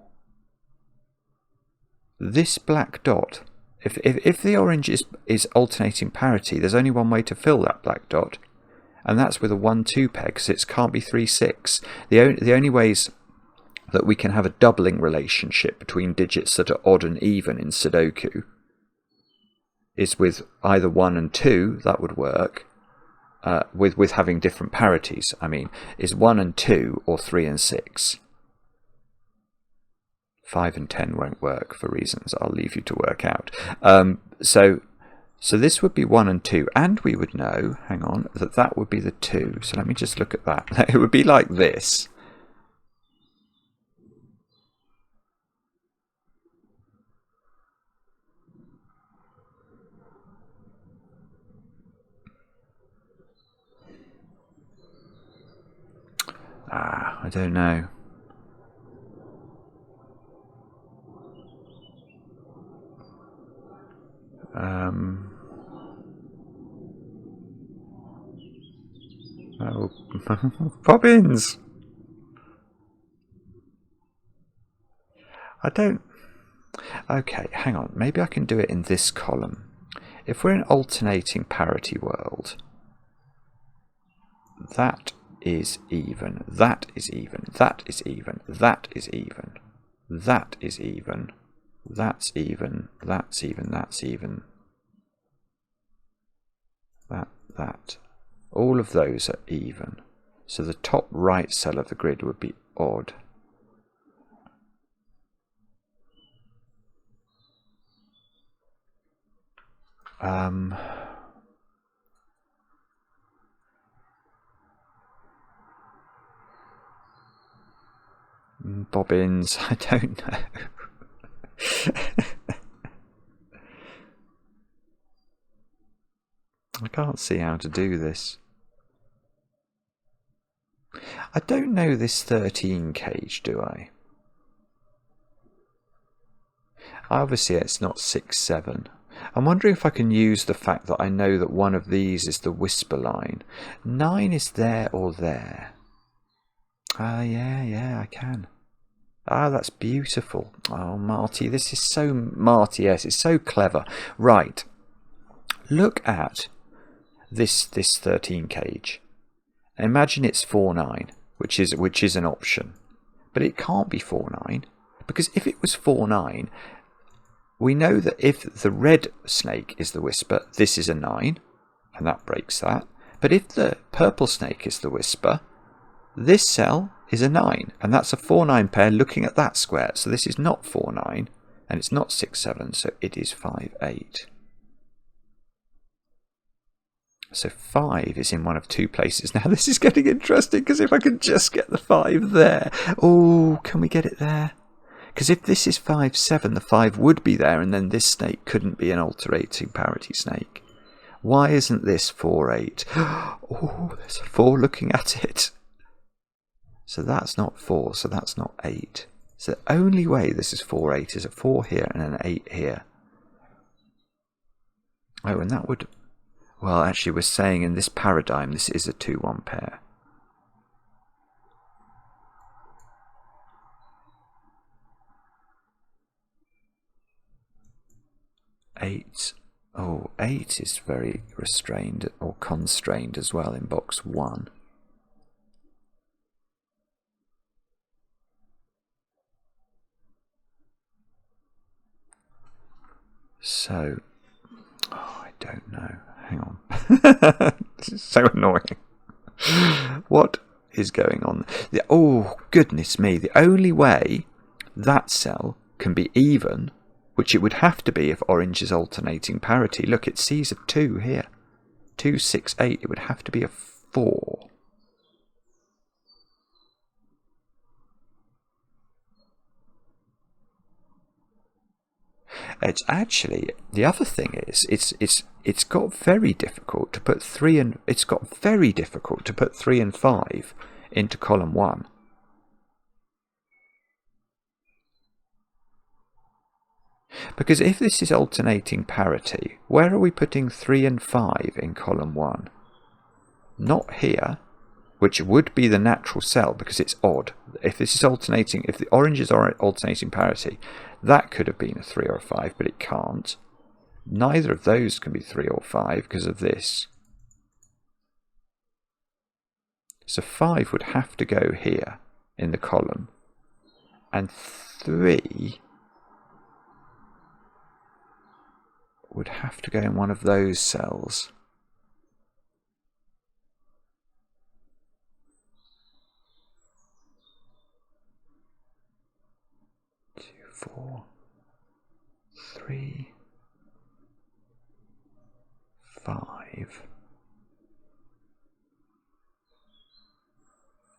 This black dot. If the orange is alternating parity, there's only one way to fill that black dot, and that's with a 1-2 peg, so it can't be 3-6. The only ways that we can have a doubling relationship between digits that are odd and even in Sudoku is with either 1 and 2, that would work, with having different parities. I mean, is 1 and 2 or 3 and 6? 5 and 10 won't work for reasons I'll leave you to work out. So this would be 1 and 2, and we would know, hang on, that would be the 2. So let me just look at that. It would be like this. I don't know. Oh, bobbins! I don't... Okay, hang on. Maybe I can do it in this column. If we're in alternating parity world, that is even, that is even, that is even, that is even, that is even, that's even, that's even, that's even, that. All of those are even. So the top right cell of the grid would be odd. Bobbins, I don't know. I can't see how to do this. I don't know this 13 cage, do I? Obviously it's not 6, 7. I'm wondering if I can use the fact that I know that one of these is the whisper line. 9 is there or there. Yeah, I can. That's beautiful. Oh, Marty, this is so Marty, yes, it's so clever. Right, look at this 13 cage. Imagine it's 4, 9, which is an option, but it can't be 4, 9, because if it was 4, 9, we know that if the red snake is the whisper, this is a 9, and that breaks that. But if the purple snake is the whisper, this cell is a 9, and that's a 4, 9 pair looking at that square. So this is not 4, 9, and it's not 6, 7, so it is 5, 8. So 5 is in one of 2 places. Now this is getting interesting, because if I can just get the 5 there. Oh, can we get it there? Because if this is 5, 7, the 5 would be there, and then this snake couldn't be an alternating parity snake. Why isn't this 4, 8? Oh, there's a 4 looking at it. So that's not 4, so that's not 8. So the only way this is 4, 8 is a 4 here and an 8 here. Oh, and that would... Well, actually, we're saying in this paradigm this is a 2, 1 pair. Eight. Oh, 8 is very restrained or constrained as well in box 1. So, oh, I don't know. Hang on. This is so annoying. What is going on? Oh, goodness me. The only way that cell can be even, which it would have to be if orange is alternating parity. Look, it sees a 2 here. 2, 6, 8. It would have to be a 4. It's actually, the other thing is, it's got very difficult to put 3 and it's got very difficult to put 3 and 5 into column 1. Because if this is alternating parity, where are we putting 3 and 5 in column 1? Not here, which would be the natural cell because it's odd. If this is alternating, if the oranges are alternating parity, that could have been a 3 or a 5, but it can't. Neither of those can be 3 or 5 because of this. So 5 would have to go here in the column. and 3 would have to go in one of those cells. 2, 4, 3, 5,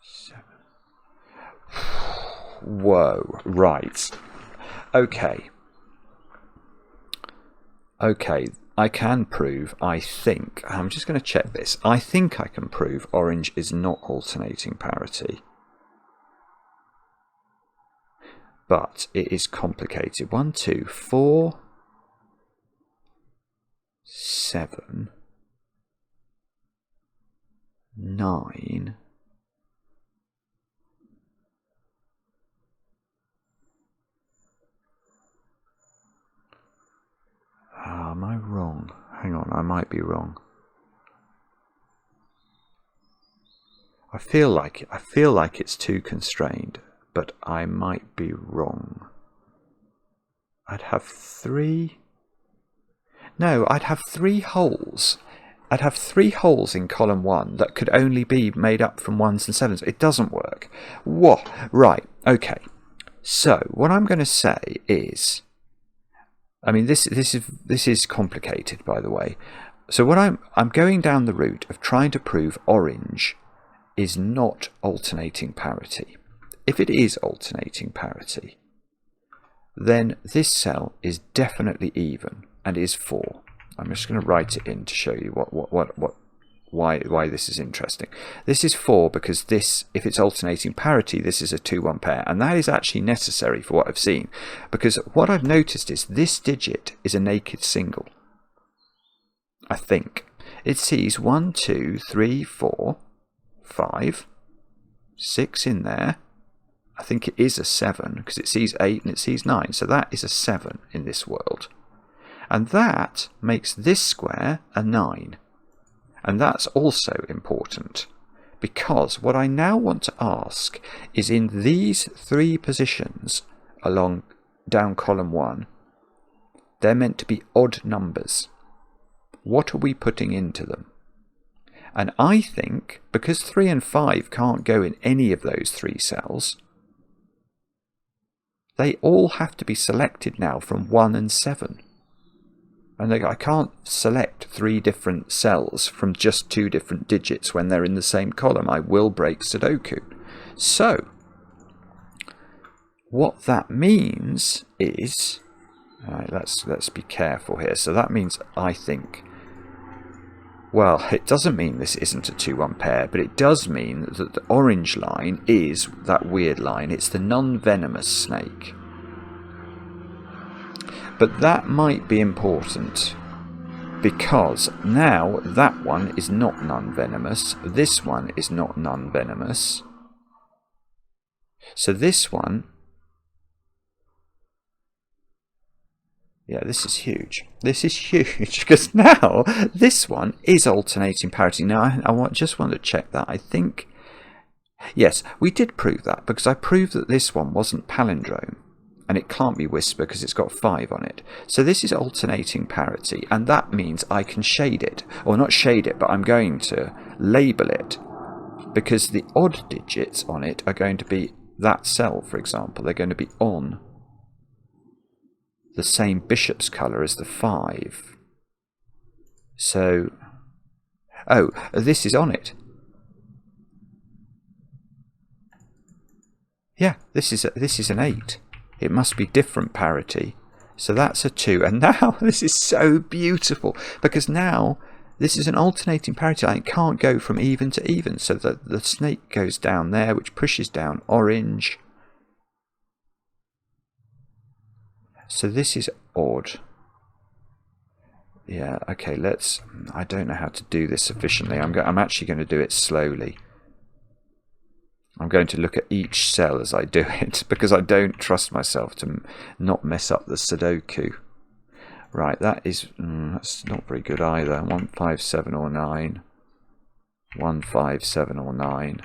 7. Whoa, right. Okay. Okay, I can prove, I think, I'm just going to check this. I think I can prove orange is not alternating parity. But it is complicated. 1, 2, 4, 7, 9. Am I wrong? Hang on, I might be wrong. I feel like it's too constrained, but I might be wrong. I'd have 3. No, I'd have 3 holes. I'd have 3 holes in column 1 that could only be made up from 1s and 7s. It doesn't work. What? Right. Okay. So what I'm going to say is, I mean, this is complicated, by the way. So what I'm going down the route of trying to prove orange is not alternating parity. If it is alternating parity, then this cell is definitely even and is 4. I'm just going to write it in to show you why this is interesting. This is 4 because this, if it's alternating parity, this is a 2-1 pair, and that is actually necessary for what I've seen, because what I've noticed is this digit is a naked single. I think it sees 1, 2, 3, 4, 5, 6 in there. I think it is a 7 because it sees 8 and it sees 9, so that is a 7 in this world, and that makes this square a 9. And that's also important, because what I now want to ask is, in these 3 positions along down column 1, they're meant to be odd numbers. What are we putting into them? And I think, because 3 and 5 can't go in any of those 3 cells, they all have to be selected now from 1 and 7. And I can't select 3 different cells from just 2 different digits when they're in the same column. I will break Sudoku. So, what that means is, let's be careful here. So that means, I think, well, it doesn't mean this isn't a 2-1 pair, but it does mean that the orange line is that weird line. It's the non-venomous snake. But that might be important, because now that one is not non-venomous, this one is not non-venomous. So this one, yeah, this is huge. This is huge, because now this one is alternating parity. Now I just want to check that. I think, yes, we did prove that, because I proved that this one wasn't palindrome. And it can't be whisper because it's got 5 on it. So this is alternating parity, and that means I can shade it. Or not shade it, but I'm going to label it, because the odd digits on it are going to be that cell, for example. They're going to be on the same bishop's colour as the 5. So, oh, this is on it. Yeah, this is an 8. It must be different parity. So that's a 2. And now this is so beautiful, because now this is an alternating parity. It can't go from even to even. So the snake goes down there, which pushes down orange. So this is odd. Yeah, okay, I don't know how to do this sufficiently. I'm actually going to do it slowly. I'm going to look at each cell as I do it, because I don't trust myself to not mess up the Sudoku. Right, that's not very good either. 1, 5, 7 or 9. 1, 5, 7 or 9.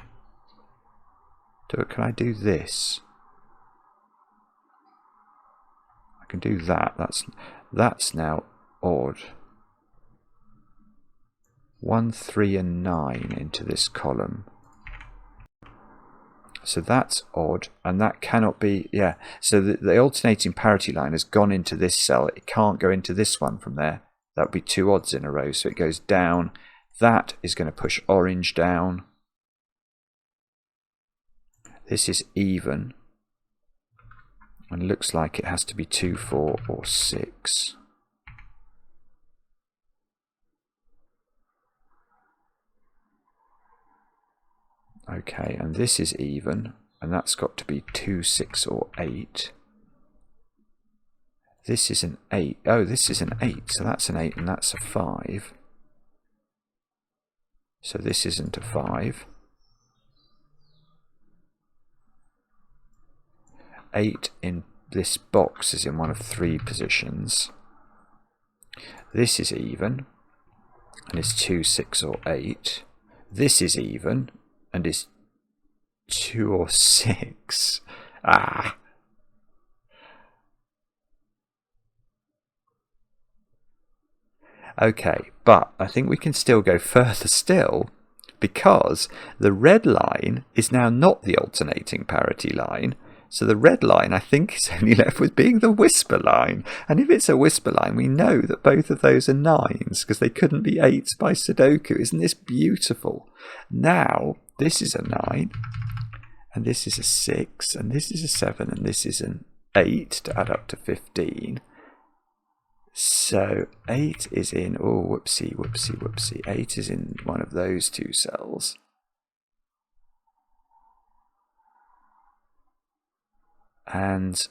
Can I do this? can do that. That's now odd. 1, 3 and 9 into this column. So that's odd, and that cannot be, yeah. So the alternating parity line has gone into this cell. It can't go into this one from there. That would be 2 odds in a row. So it goes down. That is going to push orange down. This is even. And looks like it has to be 2, 4 or 6. Okay, and this is even, and that's got to be 2, 6 or 8. This is an 8. Oh, this is an 8, so that's an 8 and that's a 5. So this isn't a 5. 8 in this box is in one of 3 positions. This is even, and is 2, 6 or 8. This is even, and is 2 or 6. Ah! Okay, but I think we can still go further still, because the red line is now not the alternating parity line. So the red line, I think, is only left with being the whisper line. And if it's a whisper line, we know that both of those are 9s, because they couldn't be 8s by Sudoku. Isn't this beautiful? Now, this is a 9, and this is a 6, and this is a 7, and this is an 8 to add up to 15. So 8 is in, oh, whoopsie, whoopsie, whoopsie. 8 is in one of those 2 cells. And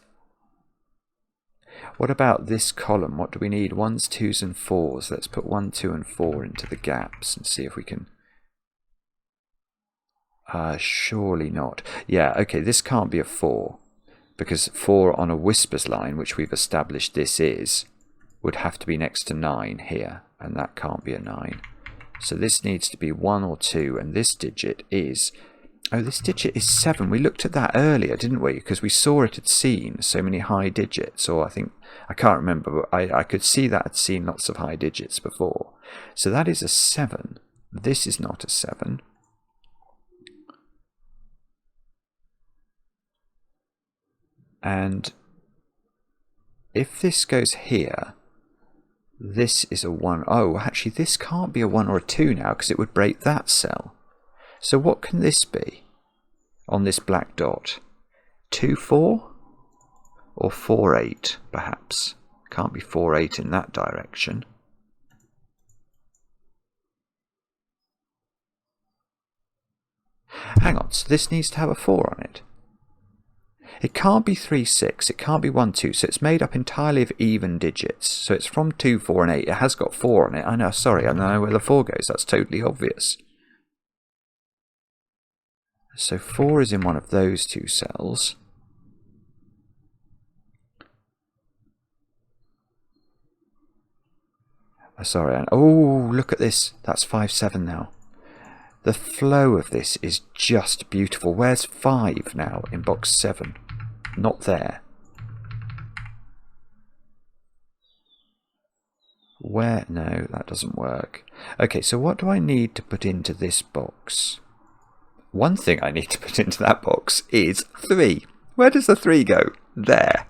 what about this column? What do we need? 1s, 2s and 4s. Let's put 1, 2 and 4 into the gaps and see if we can... surely not. Yeah, okay, this can't be a 4, because 4 on a whispers line, which we've established this is, would have to be next to 9 here, and that can't be a 9. So this needs to be 1 or 2, and this digit is... Oh, this digit is 7. We looked at that earlier, didn't we? Because we saw it had seen so many high digits, or I can't remember, but I could see that had seen lots of high digits before. So that is a 7. This is not a 7. And if this goes here, this is a 1. Oh, actually, this can't be a 1 or a 2 now, because it would break that cell. So what can this be on this black dot? 2, 4? Or 4, 8, perhaps? Can't be 4, 8 in that direction. Hang on, so this needs to have a 4 on it. It can't be 3, 6, it can't be 1, 2, so it's made up entirely of even digits. So it's from 2, 4 and 8. It has got 4 on it. I know, sorry, I know where the 4 goes. That's totally obvious. So 4 is in one of those 2 cells. Sorry, oh, look at this. That's 5, 7 now. The flow of this is just beautiful. Where's 5 now in box 7? Not there. Where? No, that doesn't work. Okay, so what do I need to put into this box? One thing I need to put into that box is 3. Where does the 3 go? There.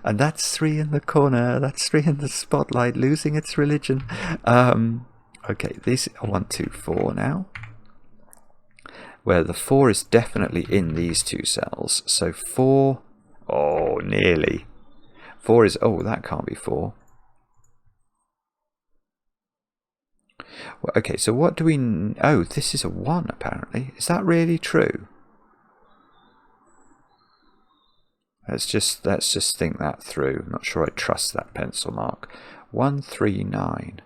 And that's 3 in the corner. That's 3 in the spotlight, losing its religion. Okay, this 1, 2, 4 now. Where the 4 is definitely in these 2 cells. So 4, oh, nearly. 4 is, oh, that can't be 4. Well, okay, so what do we... Oh, this is a 1, apparently. Is that really true? Let's just think that through. I'm not sure I trust that pencil mark. 1, 3, 9.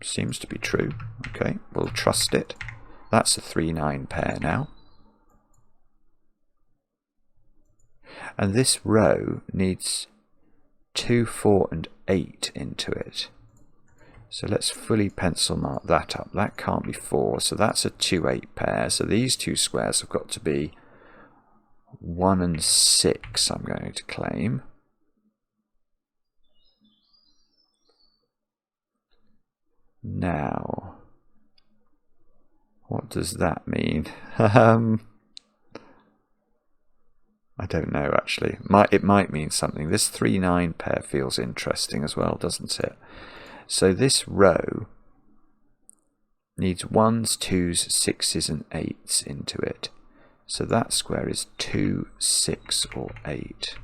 Seems to be true. Okay, we'll trust it. That's a 3, 9 pair now. And this row needs 2, 4 and 8 into it. So let's fully pencil mark that up. That can't be 4, so that's a 2, 8 pair. So these 2 squares have got to be 1 and 6 I'm going to claim. Now, what does that mean? I don't know, actually. It might mean something. This 3-9 pair feels interesting as well, doesn't it? So this row needs 1s, 2s, 6s and 8s into it. So that square is 2, 6 or 8.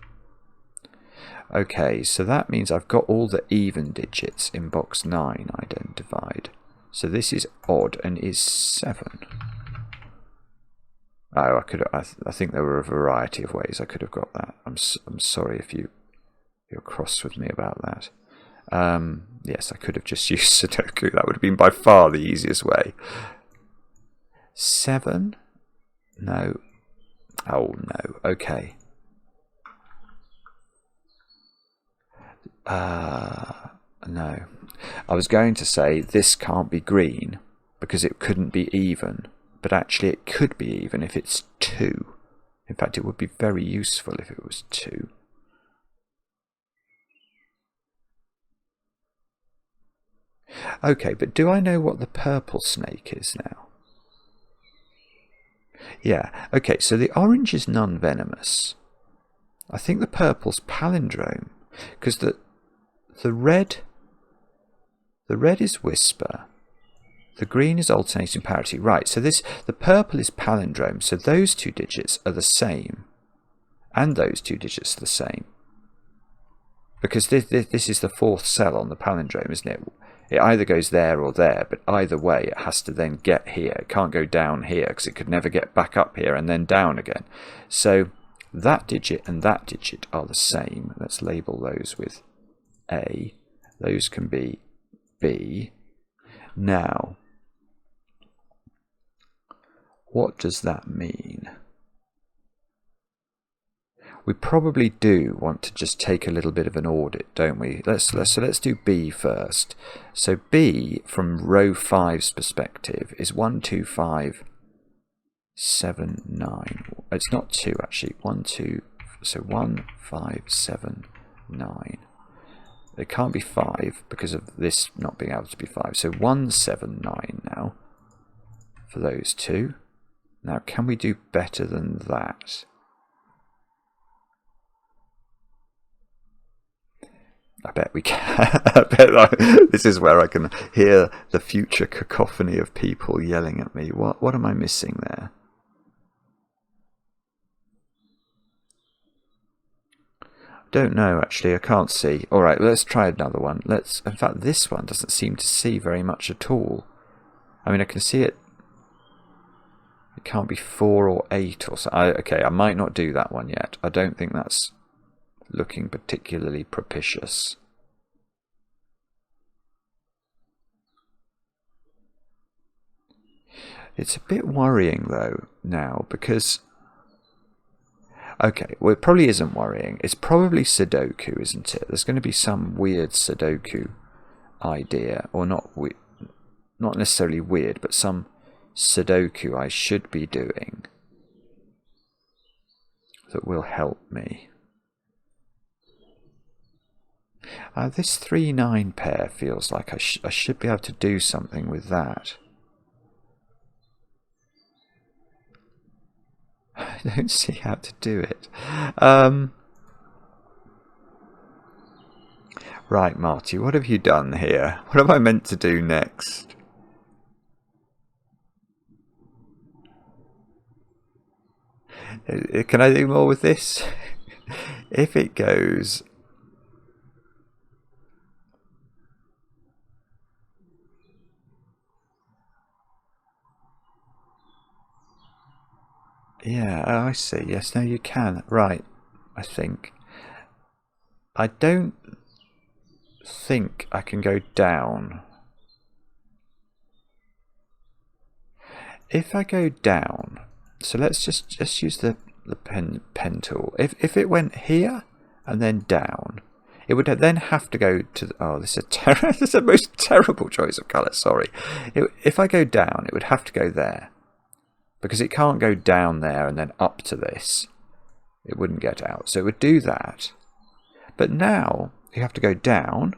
Okay, so that means I've got all the even digits in box 9 identified. So this is odd and is 7. Oh, I think there were a variety of ways I could have got that. I'm sorry if you're cross with me about that. Yes, I could have just used Sudoku. That would have been by far the easiest way. 7? No. Oh, no. Okay. No. I was going to say this can't be green because it couldn't be even. But actually it could be even if it's 2. In fact, it would be very useful if it was 2. Okay, but do I know what the purple snake is now? Yeah, okay, so the orange is non-venomous. I think the purple's palindrome, because the red is whisper, the green is alternating parity. Right, so the purple is palindrome, so those 2 digits are the same, and those 2 digits are the same. Because this is the 4th cell on the palindrome, isn't it? It either goes there or there, but either way it has to then get here. It can't go down here because it could never get back up here and then down again. So that digit and that digit are the same. Let's label those with A. Those can be B. Now, what does that mean? We probably do want to just take a little bit of an audit, don't we? So let's do B first. So B, from row 5's perspective, is 1, 2, 5, 7, 9. It's not 2 actually. 1, 2. So 1, 5, 7, 9. It can't be 5 because of this not being able to be 5. So 1, 7, 9 now for those 2. Now, can we do better than that? I bet we can. I bet this is where I can hear the future cacophony of people yelling at me. What am I missing there? Don't know, actually. I can't see. All right, let's try another one. In fact, this one doesn't seem to see very much at all. I mean, I can see it. It can't be 4 or 8 or so. Okay, I might not do that one yet. I don't think that's looking particularly propitious. It's a bit worrying though now because, okay, well it probably isn't worrying. It's probably Sudoku, isn't it? There's going to be some weird Sudoku idea, or not necessarily weird, but some Sudoku I should be doing that will help me. This 3-9 pair feels like I should be able to do something with that. I don't see how to do it. Right, Marty, what have you done here? What am I meant to do next? Can I do more with this? If it goes... Yeah, oh, I see. Yes, no, you can. Right, I think. I don't think I can go down. If I go down, so let's just use the pen tool. If it went here and then down, it would then have to go to the, oh, this is this is the most terrible choice of colour. Sorry. If I go down, it would have to go there. Because it can't go down there and then up to this. It wouldn't get out. So it would do that. But now you have to go down,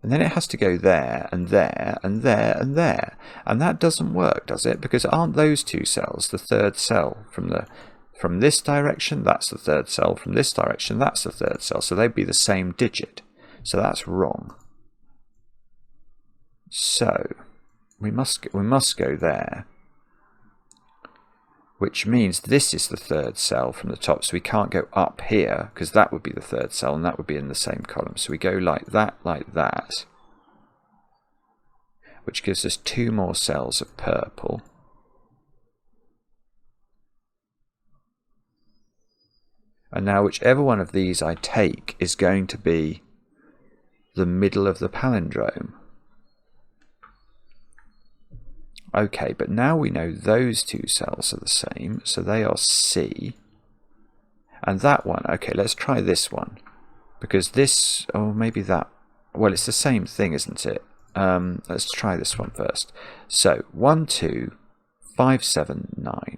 and then it has to go there, and there, and there, and there. And that doesn't work, does it? Because aren't those two cells the third cell from this direction? That's the third cell. From this direction, that's the third cell. So they'd be the same digit. So that's wrong. So we must go there, which means this is the third cell from the top. So we can't go up here because that would be the third cell, and that would be in the same column. So we go like that, which gives us 2 more cells of purple. And now whichever one of these I take is going to be the middle of the palindrome. Okay, but now we know those 2 cells are the same, so they are C. And that one, okay, let's try this one. Because this, oh, maybe that, well, it's the same thing, isn't it? Let's try this one first. So, 1, 2, 5, 7, 9.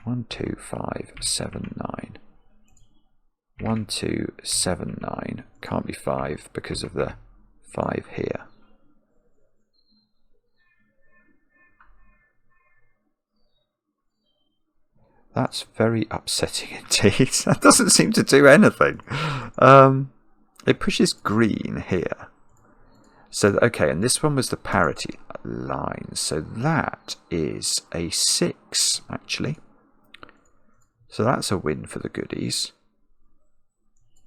1, 2, 5, 7, 9. 1, 2, 7, 9. Can't be 5 because of the 5 here. That's very upsetting indeed. That doesn't seem to do anything. It pushes green here. So, okay, and this one was the parity line. So that is a 6, actually. So that's a win for the goodies.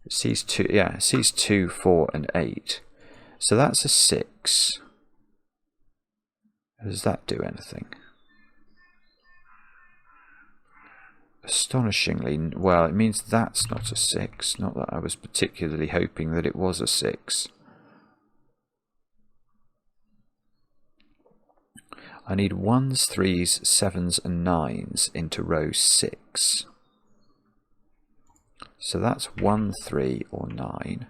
It sees 2, yeah, it sees 2, 4, and 8. So that's a 6. Does that do anything? Astonishingly, well, it means that's not a 6. Not that I was particularly hoping that it was a 6. I need 1s, 3s, 7s, and 9s into row 6. So that's 1, 3, or 9.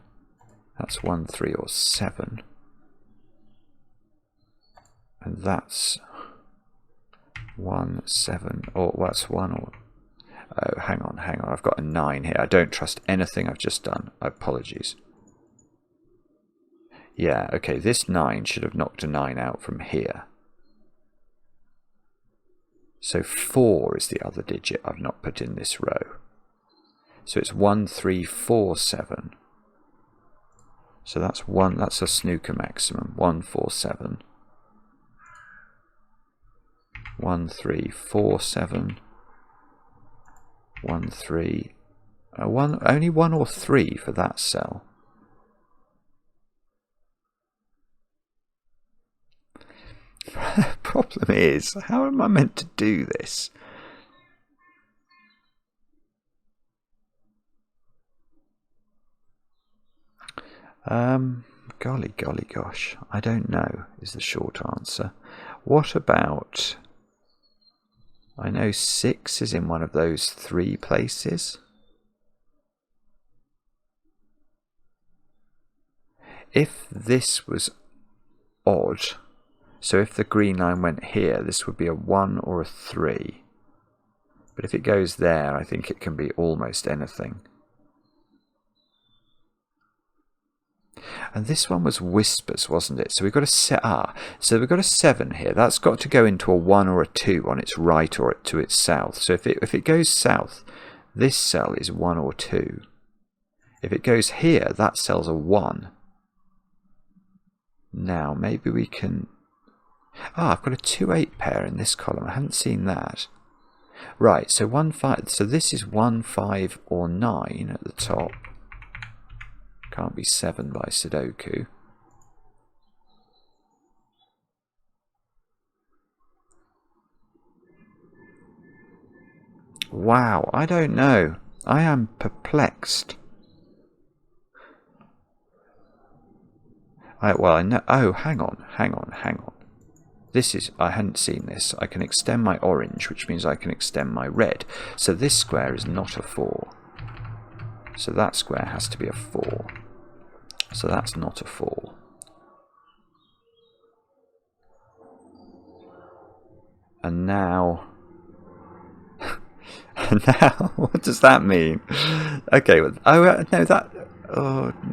That's 1, 3, or 7. And that's 1, 7, or well, that's 1 or... Oh, hang on, I've got a 9 here. I don't trust anything I've just done. Apologies. Yeah, okay, this 9 should have knocked a 9 out from here. So 4 is the other digit I've not put in this row. So it's 1, 3, 4, 7. So that's a snooker maximum. 1, 4, 7. 1, 3, 4, 7. 1, 3. Only 1 or 3 for that cell. Problem is, how am I meant to do this? Golly gosh, I don't know is the short answer. What about... I know 6 is in one of those 3 places. If this was odd, so if the green line went here, this would be a 1 or a 3. But if it goes there, I think it can be almost anything. And this one was whispers, wasn't it? So we've got a so we've got a 7 here. That's got to go into a 1 or a 2 on its right or to its south. So if it goes south, this cell is 1 or 2. If it goes here, that cell's a 1. Now maybe we can... I've got a 2-8 pair in this column. I haven't seen that. Right, so 1, 5. So this is 1, 5, or 9 at the top. Can't be 7 by Sudoku. Wow, I don't know. I am perplexed. I know. Oh, hang on. This is... I hadn't seen this. I can extend my orange, which means I can extend my red. So this square is not a 4. So that square has to be a 4. So that's not a 4. And now... Now, what does that mean? Okay, well, no, that,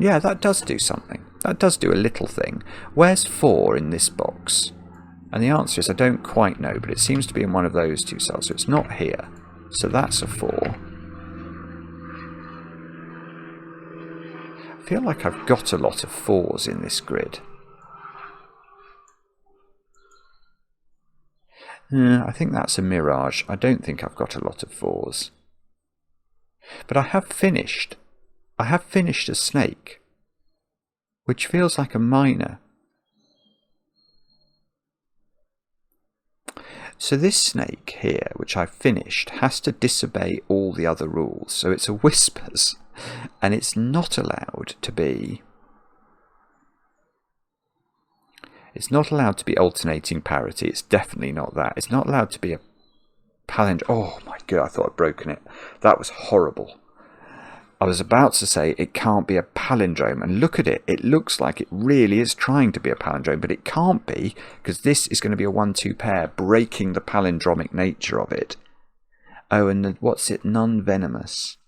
yeah, that does do something. That does do a little thing. Where's 4 in this box? And the answer is I don't quite know, but it seems to be in one of those two cells, so it's not here. So that's a 4. I feel like I've got a lot of 4s in this grid. I think that's a mirage. I don't think I've got a lot of 4s. But I have finished a snake, which feels like a minor. So this snake here, which I've finished, has to disobey all the other rules. So it's a whispers, and it's not allowed to be... It's not allowed to be alternating parity. It's definitely not that. It's not allowed to be a palindrome. Oh my god, I thought I'd broken it. That was horrible. I was about to say it can't be a palindrome, and look at it. It looks like it really is trying to be a palindrome, but it can't be, because this is going to be a 1-2 pair, breaking the palindromic nature of it. Oh, and what's it? Non-venomous.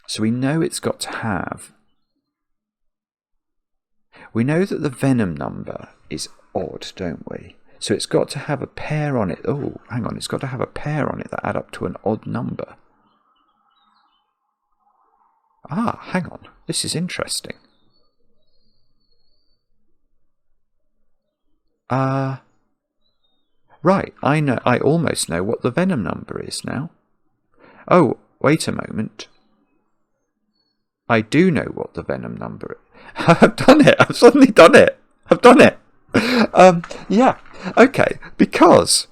So we know it's got to have... We know that the venom number is odd, don't we? So it's got to have a pair on it. Oh, hang on. It's got to have a pair on it that add up to an odd number. Ah, hang on. This is interesting. Right, I know. I almost know what the venom number is now. Oh, wait a moment. I do know what the venom number is. I've done it. I've suddenly done it. I've done it. Yeah. Okay. Because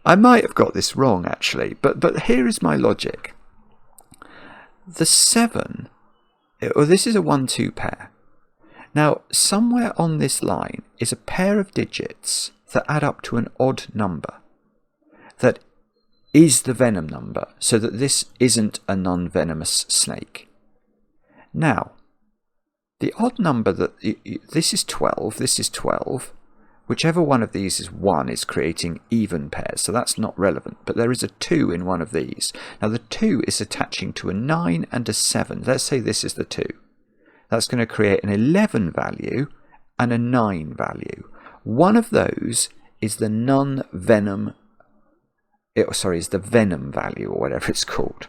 I might have got this wrong, actually. But here is my logic. The 7... this is a 1-2 pair. Now, somewhere on this line is a pair of digits that add up to an odd number. That is the venom number, so that this isn't a non-venomous snake. Now, the odd number that... this is 12, this is 12. Whichever one of these is 1 is creating even pairs, so that's not relevant. But there is a 2 in one of these. Now, the 2 is attaching to a 9 and a 7. Let's say this is the 2. That's going to create an 11 value and a 9 value. One of those is the non-venom... is the venom value, or whatever it's called.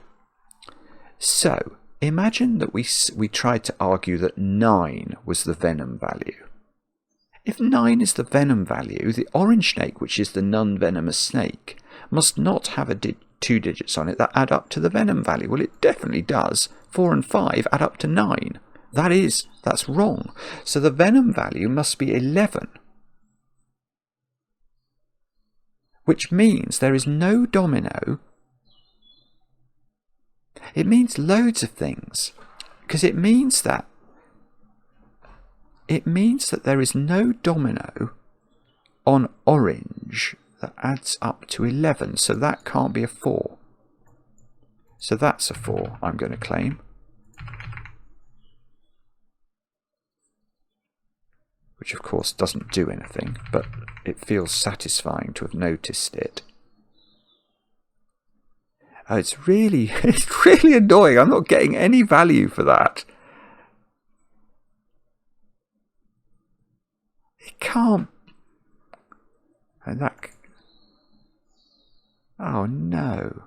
So, imagine that we tried to argue that 9 was the venom value. If 9 is the venom value, the orange snake, which is the non-venomous snake, must not have 2 digits on it that add up to the venom value. Well, it definitely does. 4 and 5 add up to 9. That's wrong. So the venom value must be 11. Which means there is no domino. It means loads of things. Because it means that there is no domino on orange that adds up to 11. So that can't be a 4. So that's a 4, I'm going to claim. Which of course doesn't do anything, but it feels satisfying to have noticed it. Oh, it's really annoying. I'm not getting any value for that. It can't... And that... Oh no.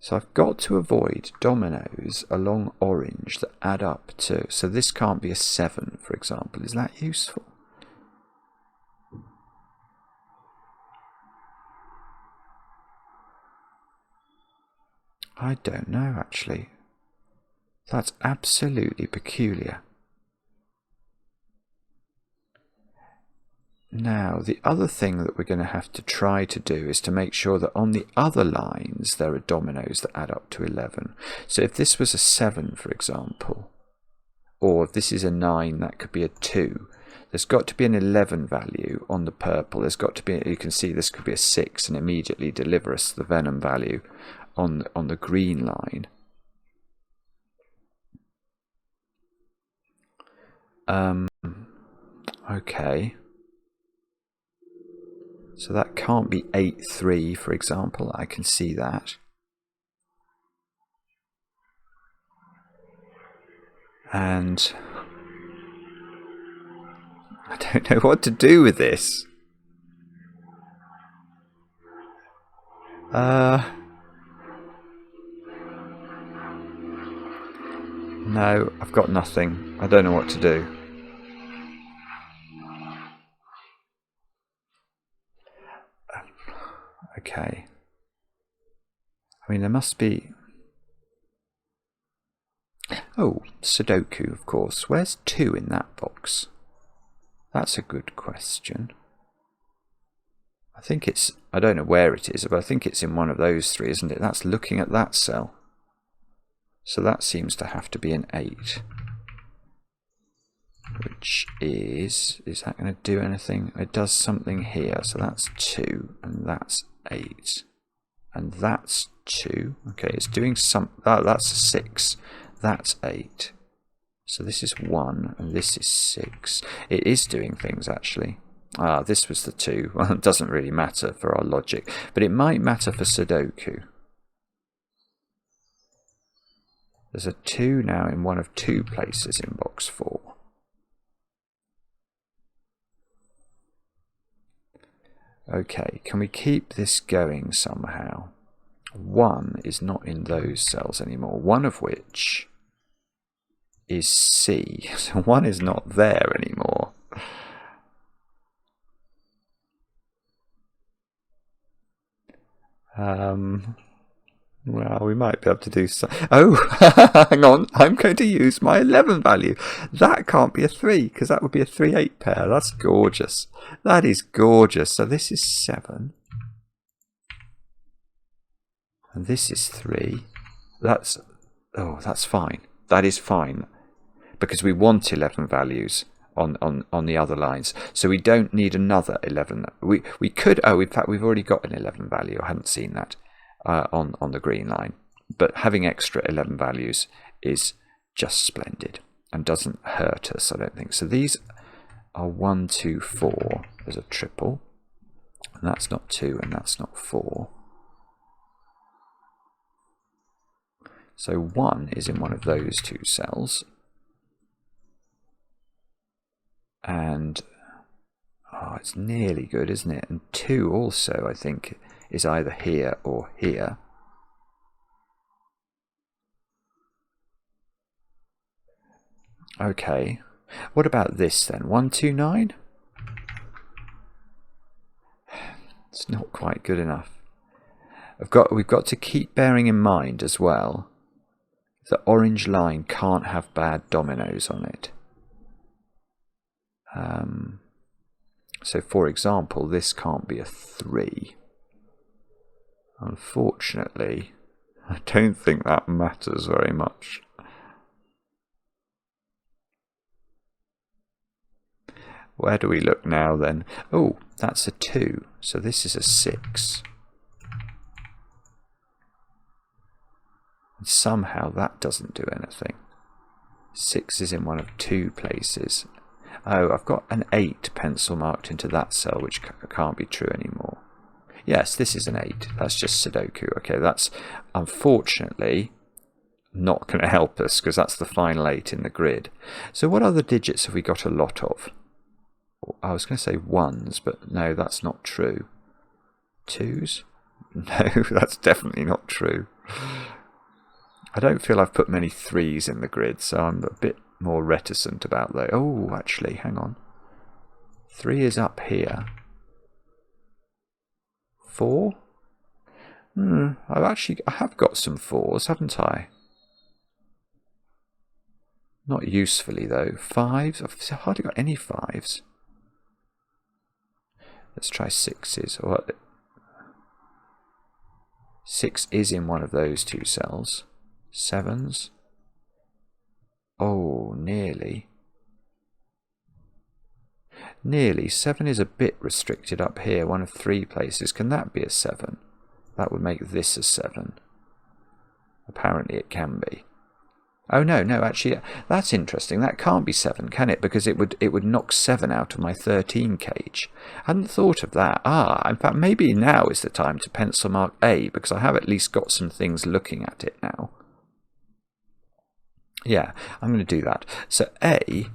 So I've got to avoid dominoes along orange that add up to... So this can't be a 7, for example. Is that useful? I don't know, actually. That's absolutely peculiar. Now, the other thing that we're going to have to try to do is to make sure that on the other lines there are dominoes that add up to 11. So if this was a 7, for example, or if this is a 9, that could be a 2. There's got to be an 11 value on the purple. There's got to be, you can see this could be a 6 and immediately deliver us the venom value on the green line. Okay. So that can't be 8, 3, for example. I can see that. And I don't know what to do with this. No, I've got nothing. I don't know what to do. Okay. I mean, there must be... Oh, Sudoku, of course. Where's 2 in that box? That's a good question. I think it's... I don't know where it is, but I think it's in one of those 3, isn't it? That's looking at that cell. So that seems to have to be an 8. Which is... Is that going to do anything? It does something here. So that's 2, and that's 8. And that's 2. Okay, it's doing some... that's a 6. That's 8. So this is 1, and this is 6. It is doing things, actually. Ah, this was the 2. Well, it doesn't really matter for our logic, but it might matter for Sudoku. There's a 2 now in one of 2 places in box 4. Okay, can we keep this going somehow? 1 is not in those cells anymore, one of which is C. So 1 is not there anymore. Well, we might be able to do some... Oh, hang on. I'm going to use my 11 value. That can't be a 3, because that would be a 3-8 pair. That's gorgeous. That is gorgeous. So this is 7. And this is 3. That's... Oh, that's fine. That is fine. Because we want 11 values on the other lines. So we don't need another 11. We could... Oh, in fact, we've already got an 11 value. I hadn't seen that. On the green line, but having extra 11 values is just splendid and doesn't hurt us, I don't think. So these are 1, 2, 4. There's a triple, and that's not 2, and that's not 4. So 1 is in one of those 2 cells, and oh, it's nearly good, isn't it? And 2 also, I think, is either here or here. Okay, what about this then? 1, 2, 9? It's not quite good enough. We've got to keep bearing in mind as well, the orange line can't have bad dominoes on it. So for example, this can't be a 3. Unfortunately, I don't think that matters very much. Where do we look now then? Oh, that's a 2, so this is a 6. And somehow that doesn't do anything. 6 is in one of 2 places. Oh, I've got an 8 pencil marked into that cell, which can't be true anymore. Yes, this is an 8. That's just Sudoku. Okay, that's unfortunately not going to help us because that's the final 8 in the grid. So what other digits have we got a lot of? I was going to say 1s, but no, that's not true. 2s? No, that's definitely not true. I don't feel I've put many 3s in the grid, so I'm a bit more reticent about that. Oh, actually, hang on. 3 is up here. 4? I have got some 4s, haven't I? Not usefully though. 5s? I've hardly got any 5s. Let's try 6s. What? 6 is in one of those 2 cells. 7s? Oh, nearly. Nearly. 7 is a bit restricted up here, one of 3 places. Can that be a 7? That would make this a 7. Apparently it can be. Oh no, no, actually, that's interesting. That can't be 7, can it? Because it would knock 7 out of my 13 cage. I hadn't thought of that. In fact, maybe now is the time to pencil mark A, because I have at least got some things looking at it now. Yeah, I'm going to do that. So A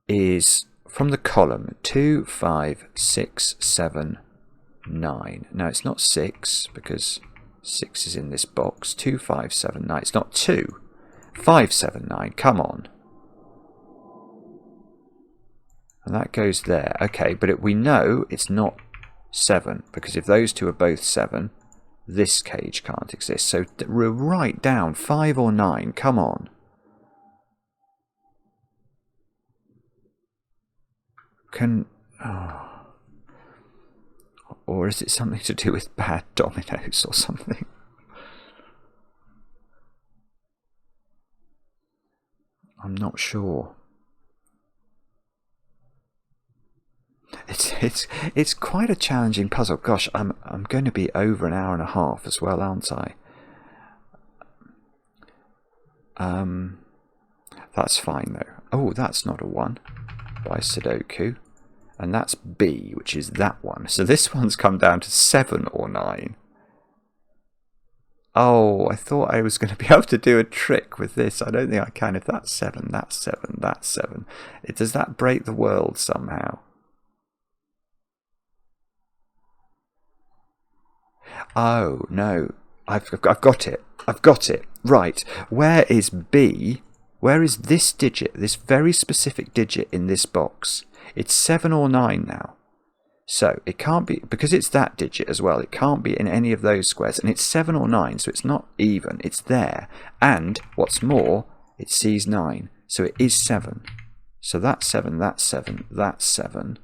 is from the column 2, 5, 6, 7, 9. No, it's not 6, because 6 is in this box. 2, 5, 7, 9. It's not 2. 5, 7, 9, come on. And that goes there. Okay, but we know it's not 7, because if those two are both 7, this cage can't exist. So we're right down 5 or 9, come on. Or is it something to do with bad dominoes or something? I'm not sure. It's quite a challenging puzzle. Gosh, I'm going to be over an hour and a half as well, aren't I? That's fine though. Oh, that's not a 1 by Sudoku, and that's B, which is that one. So this one's come down to 7 or 9. Oh, I thought I was going to be able to do a trick with this. I don't think I can. If that's 7, that's 7, that's 7. Does that break the world somehow? Oh, no. I've got it. I've got it. Right. Where is B? Where is this digit, this very specific digit in this box? It's 7 or 9 now. So it can't be, because it's that digit as well, it can't be in any of those squares. And it's 7 or 9, so it's not even. It's there. And what's more, it sees 9. So it is 7. So that's 7, that's 7, that's 7.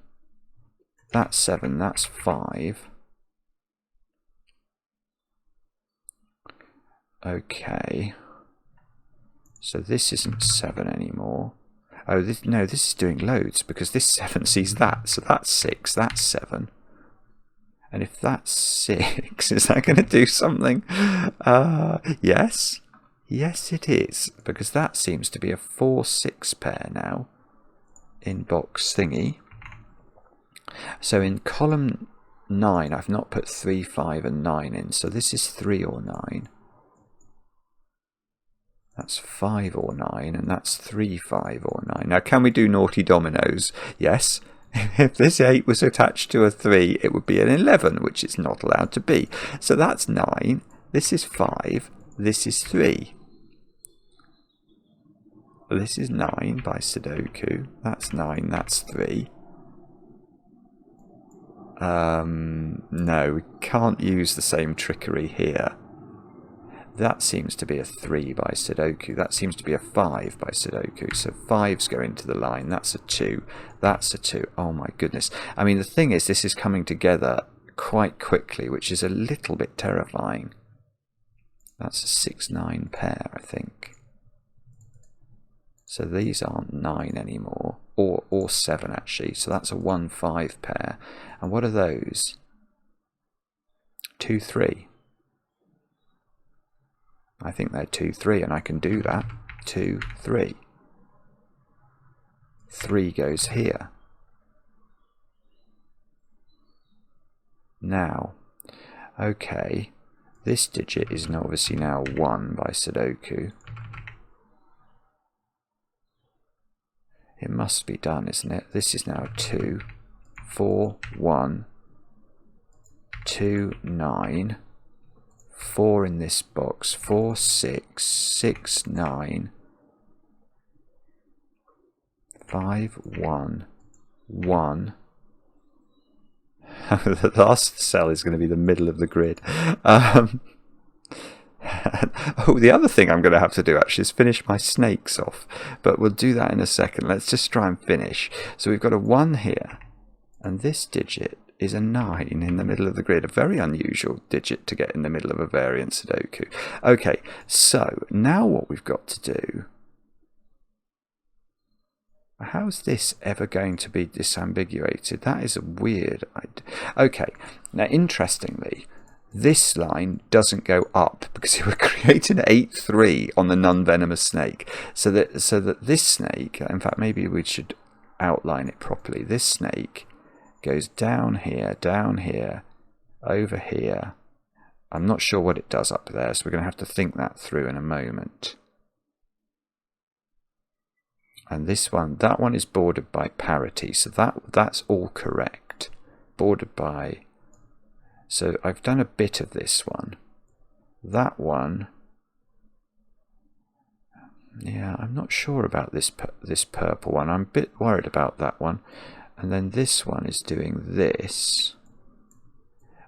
That's 7, that's 5. Okay. So this isn't 7 anymore. Oh, no, this is doing loads, because this 7 sees that. So that's 6, that's 7. And if that's 6, is that going to do something? Yes. Yes, it is, because that seems to be a 4-6 pair now in box thingy. So in column 9, I've not put 3, 5 and 9 in. So this is 3 or 9. That's 5 or 9, and that's 3, 5 or 9. Now, can we do naughty dominoes? Yes. If this 8 was attached to a 3, it would be an 11, which it's not allowed to be. So that's 9. This is 5. This is 3. This is 9 by Sudoku. That's 9. That's 3. No, we can't use the same trickery here. That seems to be a 3 by Sudoku. That seems to be a 5 by Sudoku. So 5's go into the line. That's a 2. That's a 2. Oh my goodness. I mean, the thing is, this is coming together quite quickly, which is a little bit terrifying. That's a 6-9 pair, I think. So these aren't 9 anymore. Or 7, actually. So that's a 1-5 pair. And what are those? 2, 3. I think they're 2, 3, and I can do that. 2, 3. 3 goes here. Now, okay, this digit is obviously now 1 by Sudoku. It must be done, isn't it? This is now 2, 4, 1, 2, 9. 4 in this box, 4, 6, 6, 9, 5, 1, 1. The last cell is going to be the middle of the grid. Oh, the other thing I'm going to have to do actually is finish my snakes off, but we'll do that in a second. Let's just try and finish. So we've got a 1 here, and this digit is a 9 in the middle of the grid. A very unusual digit to get in the middle of a variant Sudoku. Okay, so now what we've got to do... How's this ever going to be disambiguated? That is a weird idea. Okay, now interestingly, this line doesn't go up because it would create an 8-3 on the non-venomous snake. So that this snake, in fact, maybe we should outline it properly. This snake goes down here, over here. I'm not sure what it does up there, so we're going to have to think that through in a moment. And this one, that one is bordered by parity, so that's all correct. Bordered by... So I've done a bit of this one. That one... Yeah, I'm not sure about this purple one. I'm a bit worried about that one. And then this one is doing this.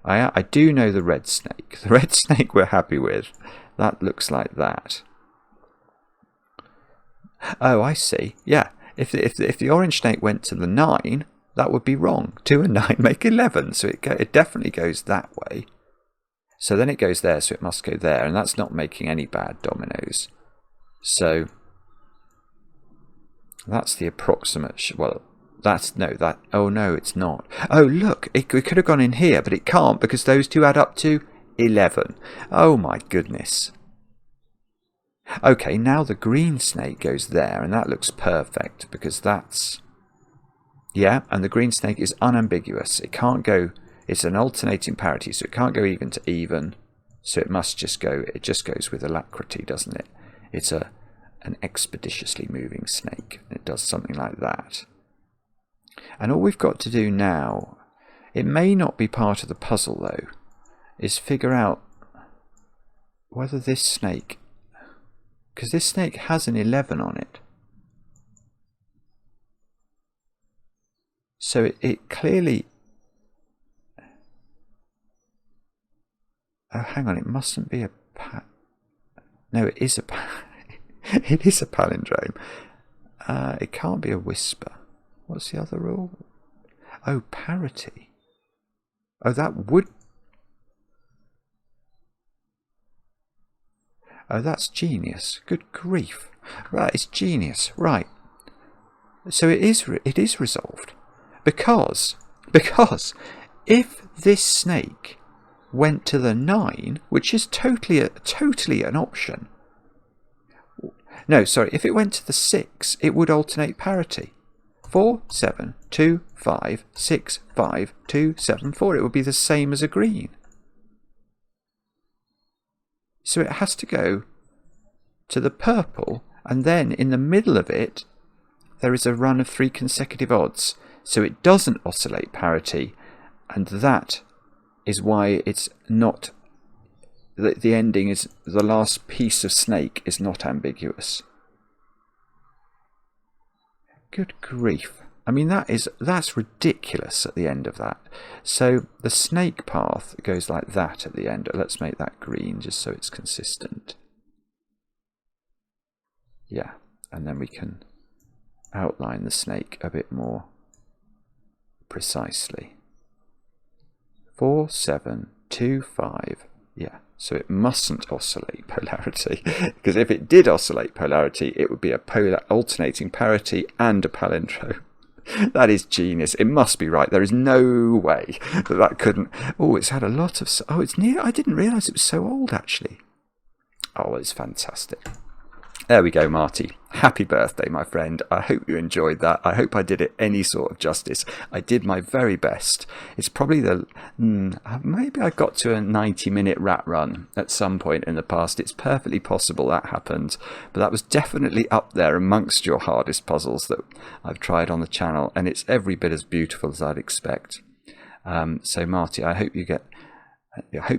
I do know the red snake. The red snake we're happy with. That looks like that. Oh, I see. Yeah, if the orange snake went to the 9, that would be wrong. 2 and 9 make 11, so it definitely goes that way. So then it goes there, so it must go there, and that's not making any bad dominoes. So that's the approximate. Well, that's no. That oh no, it's not. Oh look, it could have gone in here, but it can't because those two add up to 11. Oh my goodness. Okay, now the green snake goes there, and that looks perfect because that's... Yeah, and the green snake is unambiguous. It can't go... It's an alternating parity, so it can't go even to even. So it must just go... It just goes with alacrity, doesn't it? It's an expeditiously moving snake. It does something like that. And all we've got to do now... It may not be part of the puzzle, though, is figure out whether this snake... Because this snake has an 11 on it. So it clearly... Oh, hang on, it mustn't be a... No, it is a... It is a palindrome. It can't be a whisper. What's the other rule? Oh, parity. Oh, that would... Oh, that's genius. Good grief. Right, it's genius. Right. So it is resolved. Because if this snake went to the 9, which is totally an option. No, sorry, if it went to the 6, it would alternate parity. 4, 7, 2, 5, 6, 5, 2, 7, 4. It would be the same as a green. So it has to go to the purple, and then in the middle of it, there is a run of 3 consecutive odds. So it doesn't oscillate parity, and that is why it's not... The ending is... The last piece of snake is not ambiguous. Good grief. I mean, that's ridiculous at the end of that. So the snake path goes like that at the end. Let's make that green just so it's consistent. Yeah, and then we can outline the snake a bit more precisely. 4, 7, 2, 5. Yeah, so it mustn't oscillate polarity, because if it did oscillate polarity, it would be a alternating parity and a palindrome. That is genius. It must be right. There is no way that couldn't... Oh, it's had a lot of... Oh, it's near... I didn't realise it was so old, actually. Oh, it's fantastic. There we go, Marty. Happy birthday, my friend. I hope you enjoyed that. I hope I did it any sort of justice. I did my very best. It's probably the... maybe I got to a 90-minute rat run at some point in the past. It's perfectly possible that happened. But that was definitely up there amongst your hardest puzzles that I've tried on the channel. And it's every bit as beautiful as I'd expect. So, Marty, I hope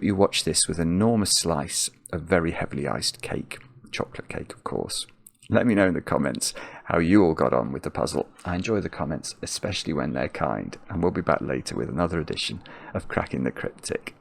you watch this with an enormous slice of very heavily iced cake. Chocolate cake, of course. Let me know in the comments how you all got on with the puzzle. I enjoy the comments, especially when they're kind, and we'll be back later with another edition of Cracking the Cryptic.